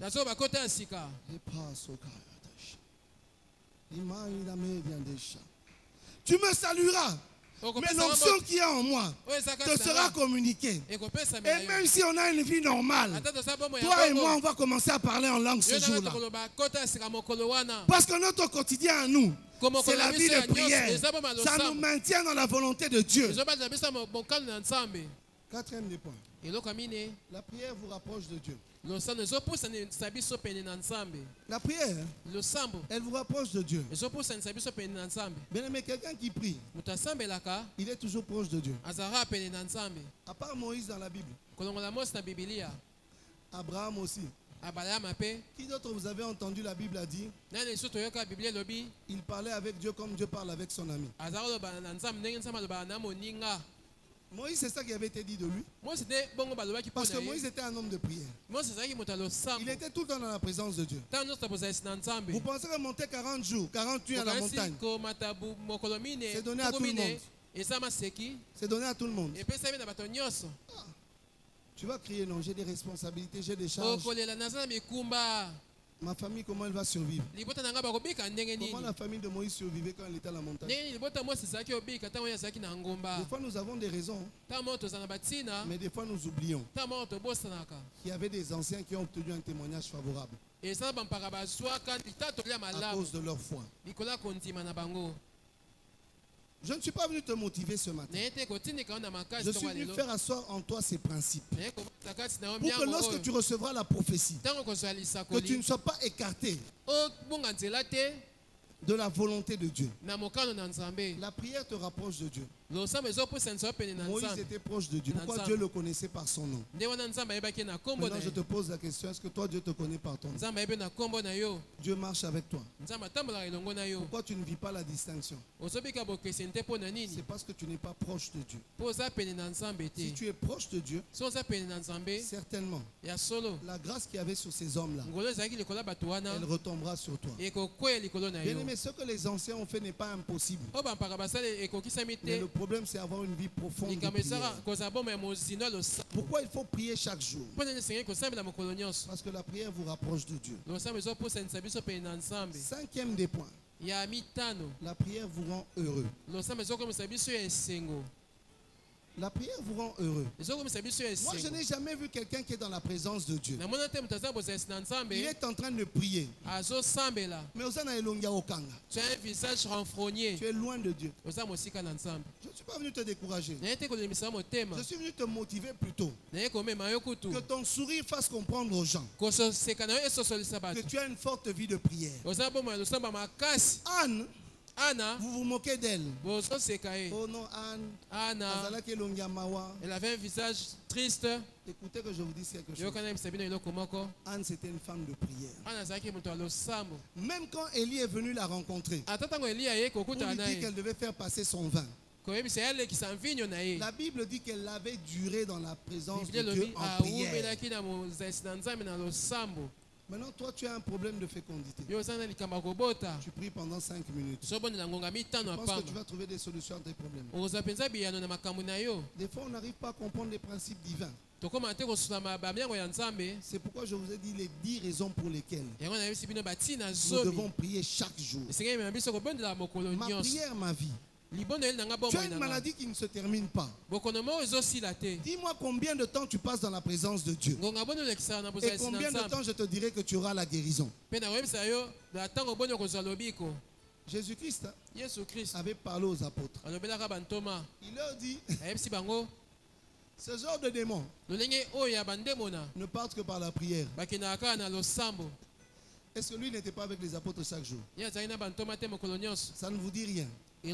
Speaker 3: tu me salueras, mais l'onction qui est en moi te sera communiquée. Et même si on a une vie normale, toi et moi, on va commencer à parler en langue ce jour-là. Parce que notre quotidien à nous, c'est la vie de prière. Ça nous maintient dans la volonté de Dieu. 4e des points. La prière vous rapproche de Dieu. La prière, elle vous rapproche de Dieu. Bien aimé, quelqu'un qui prie, il est toujours proche de Dieu. À part Moïse dans la Bible, Abraham aussi. Qui d'autre vous avez entendu la Bible a dit? Il parlait avec Dieu comme Dieu parle avec son ami. Moïse, c'est ça qui avait été dit de lui. Parce que Moïse était un homme de prière. Il était tout le temps dans la présence de Dieu. Vous pensez que monter 40 jours, 40 nuits à la montagne, c'est donné à tout le monde. C'est donné à tout le monde. Tu vas crier, non, j'ai des responsabilités, j'ai des charges. Ma famille, comment elle va survivre? Comment la famille de Moïse survivait quand elle était à la montagne? Des fois, nous avons des raisons. Mais des fois, nous oublions qu'il y avait des anciens qui ont obtenu un témoignage favorable à cause de leur foi. Je ne suis pas venu te motiver ce matin. Je suis venu faire asseoir en toi ces principes. Pour que lorsque tu recevras la prophétie, que tu ne sois pas écarté de la volonté de Dieu. La prière te rapproche de Dieu. Moïse était proche de Dieu. Pourquoi Dieu le connaissait par son nom? Maintenant je te pose la question, est-ce que toi Dieu te connaît par ton nom? Dieu marche avec toi. Pourquoi tu ne vis pas la distinction? C'est parce que tu n'es pas proche de Dieu. Si tu es proche de Dieu, certainement la grâce qu'il y avait sur ces hommes-là, elle retombera sur toi. Bien aimé, ce que les anciens ont fait n'est pas impossible. Mais le problème, c'est avoir une vie profonde de prière. Pourquoi il faut prier chaque jour? Parce que la prière vous rapproche de Dieu. 5e des points. La prière vous rend heureux. La prière vous rend heureux. Moi, je n'ai jamais vu quelqu'un qui est dans la présence de Dieu. Il est en train de prier. Mais
Speaker 4: tu as un visage renfrogné.
Speaker 3: Tu es loin de Dieu.
Speaker 4: Je
Speaker 3: Je ne suis pas venu te décourager. Je suis venu te motiver plutôt. Que ton sourire fasse comprendre aux gens que tu as une forte vie de prière. Anne, vous vous moquez d'elle. Oh non, Anne.
Speaker 4: Elle avait un visage triste.
Speaker 3: Écoutez que je vous dise quelque chose. Anne, c'était une femme de prière. Même quand Élie est venu la rencontrer, pour lui dire qu'elle devait faire passer son vin, la Bible dit qu'elle avait duré dans la présence de Dieu en prière. Maintenant, toi, tu as un problème de fécondité. Tu pries pendant 5 minutes. Je pense que tu vas trouver des solutions à tes problèmes. Des fois, on n'arrive pas à comprendre les principes divins. C'est pourquoi je vous ai dit les 10 raisons pour lesquelles nous devons prier chaque jour. Ma prière, ma vie. Tu as une maladie qui ne se termine pas. Dis-moi combien de temps tu passes dans la présence de Dieu. Et combien de temps je te dirai que tu auras la guérison. Jésus-Christ avait parlé aux apôtres. Il leur dit, ce genre de démons ne partent que par la prière. Est-ce que lui n'était pas avec les apôtres chaque jour? Ça ne vous dit rien. Mais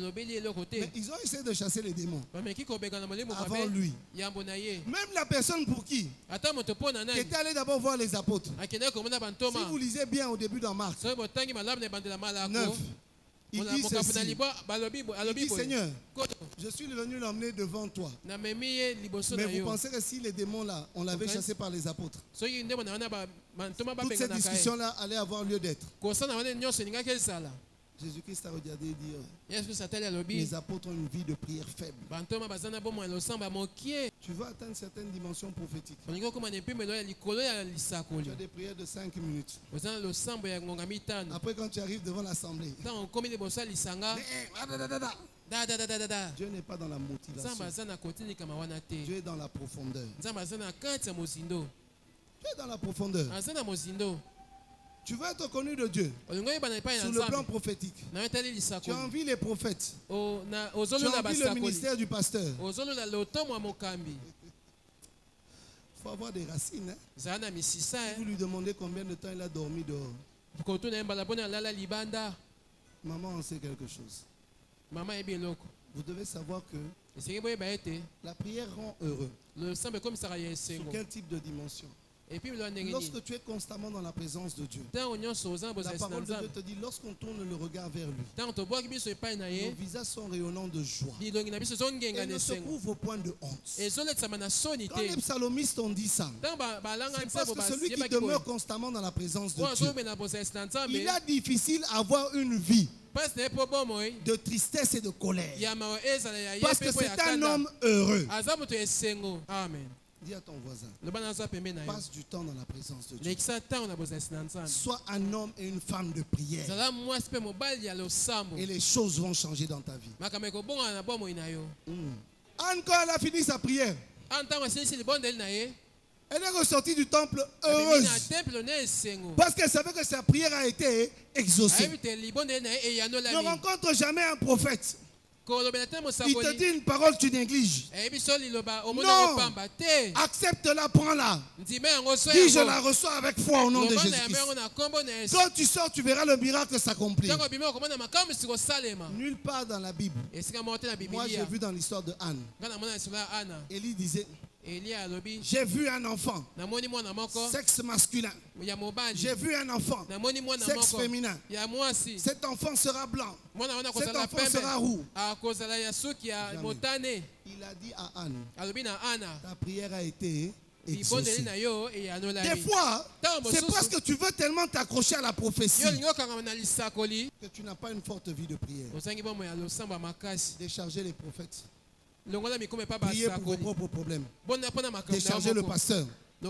Speaker 3: ils ont essayé de chasser les démons avant lui. Même la personne pour qui était allé d'abord voir les apôtres. Si vous lisez bien au début dans Marc 9, il dit ceci. Il dit, Seigneur, je suis venu l'emmener devant toi. Mais vous pensez que si les démons là, on l'avait chassé par les apôtres, toute cette discussion-là allait avoir lieu d'être. Jésus-Christ a regardé et dit, les apôtres ont une vie de prière faible. Tu veux atteindre certaines dimensions prophétiques. Tu as des prières de 5 minutes. Après, quand tu arrives devant l'assemblée, Dieu n'est pas dans la motivation. Dieu est dans la profondeur. Tu es dans la profondeur. Tu veux être connu de Dieu sur le plan prophétique. Tu as envie les prophètes. Tu as envie le ministère du pasteur. Il faut avoir des racines. Si vous lui demandez combien de temps il a dormi dehors, maman en sait quelque chose. Vous devez savoir que la prière rend heureux. Sur quel type de dimension? Lorsque tu es constamment dans la présence de Dieu, la parole de Dieu te dit, lorsqu'on tourne le regard vers lui, nos visages sont rayonnants de joie et ne se couvrent au point de honte. Quand les psalomistes ont dit ça, c'est parce que celui qui demeure constamment dans la présence de Dieu, il est difficile d'avoir une vie de tristesse et de colère, parce que c'est un homme heureux.
Speaker 4: Amen.
Speaker 3: Dis à ton voisin, passe du temps dans la présence de Dieu. Sois un homme et une femme de prière. Et les choses vont changer dans ta vie. Anne, quand elle a fini sa prière, elle est ressortie du temple heureuse. Parce qu'elle savait que sa prière a été exaucée. Ne rencontre jamais un prophète. Il te dit une parole, tu négliges. Non, accepte-la, prends-la. Dis, je la reçois avec foi au nom de Jésus-Christ. Quand tu sors, tu verras le miracle s'accomplir. Nulle part dans la Bible. Moi, j'ai vu dans l'histoire de Anne. Élie disait, j'ai vu un enfant, sexe masculin. J'ai vu un enfant, sexe féminin. Cet enfant sera blanc. Cet enfant sera roux. Jamais. Il a dit à Anne, ta prière a été exaucée. Des fois, c'est parce que tu veux tellement t'accrocher à la prophétie que tu n'as pas une forte vie de prière. Déchargez les prophètes. Priez pour vos propres problèmes. Déchargez le pasteur. Et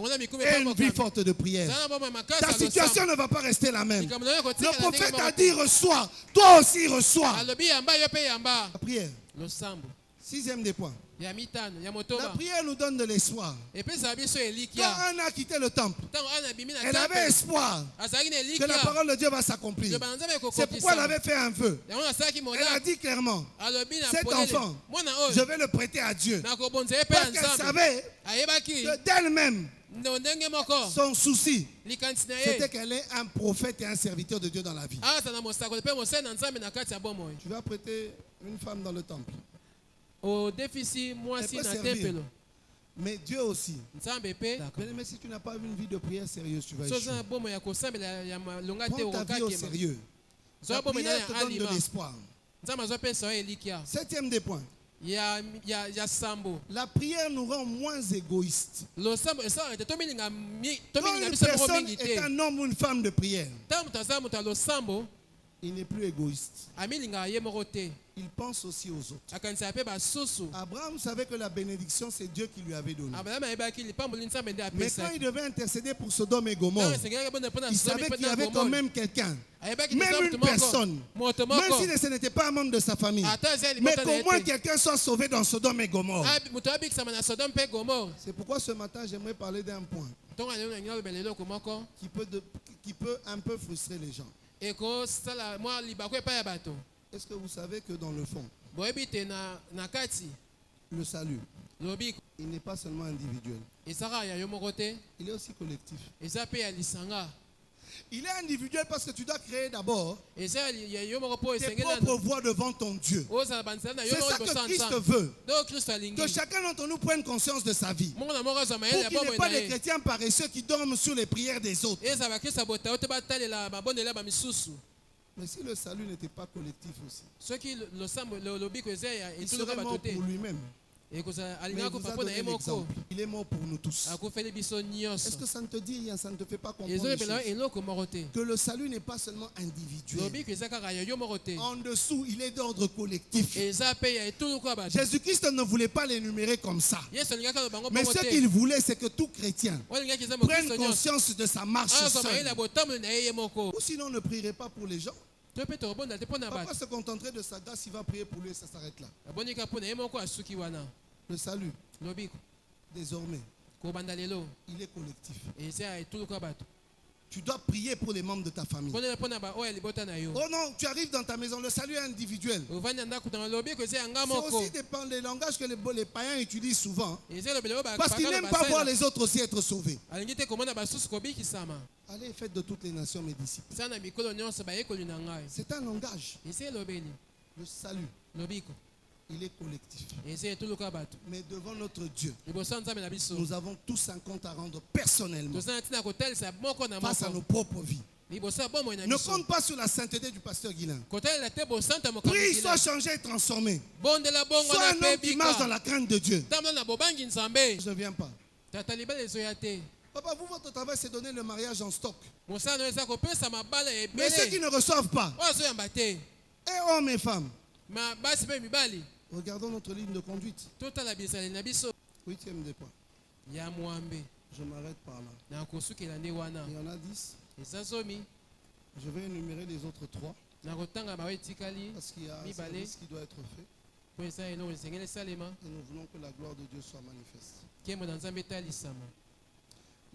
Speaker 3: une vie forte de prière. Ta situation ne va pas rester la même. Le prophète a dit reçois. Toi aussi reçois. La prière. 6e des points. La prière nous donne de l'espoir. Quand Anne a quitté le temple, elle avait espoir que la parole de Dieu va s'accomplir. C'est pourquoi elle avait fait un vœu. Elle a dit clairement, cet enfant, je vais le prêter à Dieu. Parce qu'elle savait que d'elle-même, son souci, c'était qu'elle est un prophète et un serviteur de Dieu dans la vie. Tu vas prêter une femme dans le temple. Mais Dieu aussi. Mais si tu n'as pas une vie de prière sérieuse, tu vas échouer. Prends ta vie au sérieux. La prière te donne de l'espoir. 7e des points. La prière nous rend moins égoïstes. Quand une personne est un homme ou une femme de prière, Il n'est plus égoïste. Il pense aussi aux autres. Abraham savait que la bénédiction, c'est Dieu qui lui avait donné. Mais quand il devait intercéder pour Sodome et Gomorrhe, il savait qu'il y avait quand même quelqu'un, même une personne, même si ce n'était pas un membre de sa famille, mais qu'au moins quelqu'un soit sauvé dans Sodome et Gomorrhe. C'est pourquoi ce matin, j'aimerais parler d'un point qui peut un peu frustrer les gens. Est-ce que vous savez que dans le fond, le salut, il n'est pas seulement individuel, il est aussi collectif. Il est individuel parce que tu dois créer d'abord tes propres voies devant ton Dieu. C'est ça que Christ veut. Que chacun d'entre nous prenne conscience de sa vie. Pour qu'il n'y ait pas des chrétiens paresseux qui dorment sur les prières des autres. Mais si le salut n'était pas collectif aussi, il serait mort pour lui-même. Mais il vous a donné l'exemple. Il est mort pour nous tous. Est-ce que ça ne te dit rien, ça ne te fait pas comprendre les choses? Que le salut n'est pas seulement individuel. En dessous, il est d'ordre collectif. Jésus-Christ ne voulait pas l'énumérer comme ça. Mais ce qu'il voulait, c'est que tout chrétien prenne conscience de sa marche seule. Ou sinon, on ne prierait pas pour les gens. Papa se contenterait de sa grâce, il va prier pour lui et ça s'arrête là. Le salut, désormais, il est collectif. Tu dois prier pour les membres de ta famille. Oh non, tu arrives dans ta maison, le salut est individuel. C'est aussi dépend des langages que les païens utilisent souvent. Parce qu'ils n'aiment pas voir les autres aussi être sauvés. Allez, faites de toutes les nations mes disciples. C'est un langage. Le salut, il est collectif. Mais devant notre Dieu, nous avons tous un compte à rendre personnellement face à nos propres vies. Ne compte pas sur la sainteté du pasteur Guilain. Prie, sois changé et transformé. Sois un homme qui marche dans la crainte de Dieu. Je ne viens pas. Papa, vous, votre travail, c'est donner le mariage en stock. Mais ceux qui ne reçoivent pas, et hommes et femmes, regardons notre ligne de conduite. 8e des points. Je m'arrête par là. Il y en a 10. Je vais énumérer les autres 3. Parce qu'il y a un service qui doit être fait. Et nous voulons que la gloire de Dieu soit manifeste.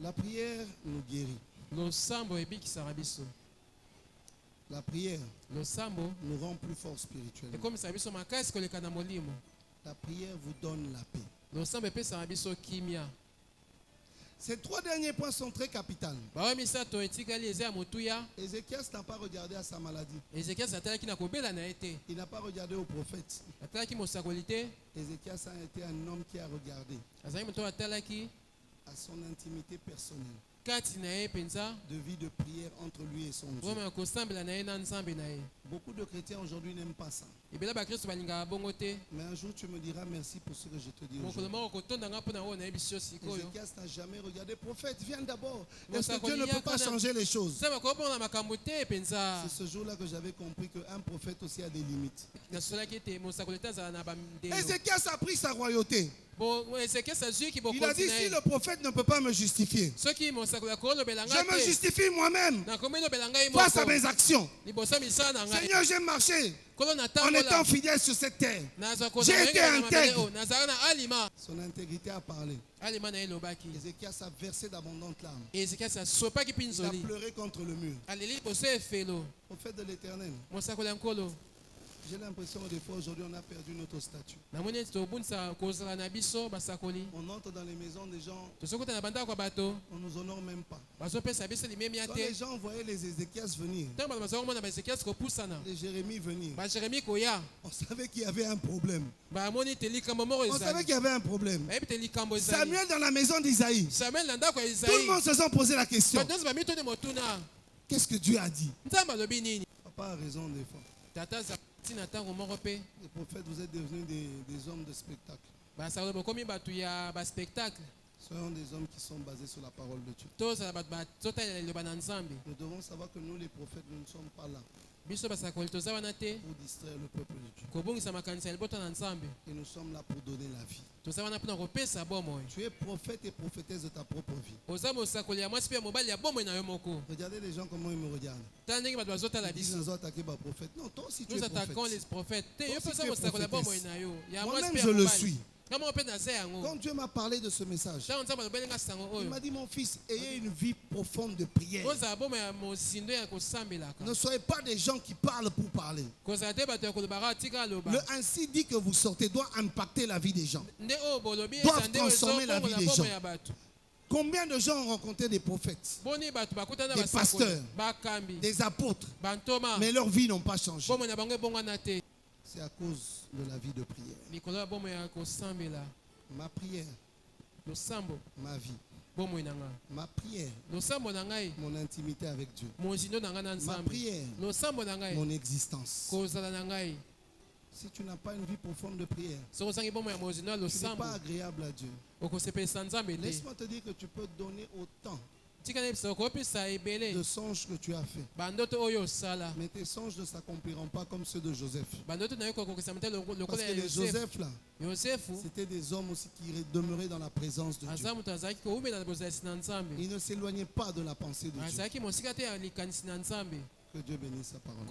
Speaker 3: La prière nous guérit. La prière nous rend plus forts spirituellement. La prière vous donne la paix. Ces 3 derniers points sont très capitaux. Ézéchias n'a pas regardé à sa maladie. Il n'a pas regardé au prophète. Ézéchias a été un homme qui a regardé à son intimité personnelle. De vie de prière entre lui et son Dieu. Beaucoup de chrétiens aujourd'hui n'aiment pas ça. Mais un jour tu me diras merci pour ce que je te dis aujourd'hui. Ézéchias n'a jamais regardé. Prophète, viens d'abord. Est-ce que Dieu ne peut pas changer les choses? C'est ce jour-là que j'avais compris qu'un prophète aussi a des limites. Ézéchias a pris sa royauté. Il a dit, si le prophète ne peut pas me justifier, je me justifie moi-même face à mes actions. Seigneur, j'ai marché en étant fidèle sur cette terre. J'ai été intègre. Son intégrité a parlé. Ézéchias a versé d'abondantes larmes. Il a pleuré contre le mur. Prophète de l'Éternel, j'ai l'impression que des fois aujourd'hui on a perdu notre statut. On entre dans les maisons des gens, on ne nous honore même pas. Quand les gens voyaient les Ézéchias venir, les Jérémie venir, on savait qu'il y avait un problème. On savait qu'il y avait un problème. Samuel dans la maison d'Isaïe, tout le monde se sont posé la question, qu'est-ce que Dieu a dit? Papa a raison des fois. Les prophètes, vous êtes devenus des hommes de spectacle. Soyons des hommes qui sont basés sur la parole de Dieu. Nous devons savoir que nous, les prophètes, nous ne sommes pas là distraire le peuple de Dieu. Et nous sommes là pour donner la vie. Tu es prophète et prophétesse de ta propre vie. Regardez les gens comment ils me regardent. Ils disent nous attaquer par prophète. Non, toi aussi tu es prophète. Moi-même je le suis. Quand Dieu m'a parlé de ce message, il m'a dit mon fils, ayez une vie profonde de prière. Ne soyez pas des gens qui parlent pour parler. Le ainsi dit que vous sortez doit impacter la vie des gens, doit transformer la vie des gens. Combien de gens ont rencontré des prophètes, des pasteurs, des apôtres, mais leurs vies n'ont pas changé? C'est à cause de la vie de prière. Ma prière, ma vie, ma prière, mon intimité avec Dieu, ma prière, mon existence. Si tu n'as pas une vie profonde de prière, tu n'es pas agréable à Dieu. Laisse-moi te dire que tu peux donner autant de songes que tu as fait, mais tes songes ne s'accompliront pas comme ceux de Joseph. Parce que les Joseph là, c'était des hommes aussi qui demeuraient dans la présence de Dieu. Ils ne s'éloignaient pas de la pensée de Dieu. Que Dieu bénisse sa parole.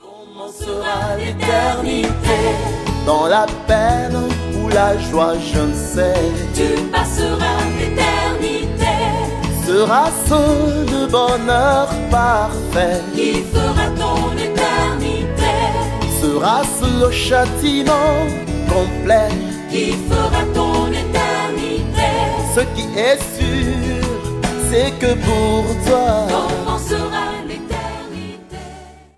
Speaker 1: Comment sera l'éternité? Dans la peine ou la joie, je ne sais.
Speaker 5: Tu passeras l'éternité.
Speaker 1: Sera-ce le bonheur parfait?
Speaker 5: Qui fera ton éternité?
Speaker 1: Sera-ce le châtiment complet?
Speaker 5: Qui fera ton éternité?
Speaker 1: Ce qui est sûr, c'est que pour toi,
Speaker 5: comment sera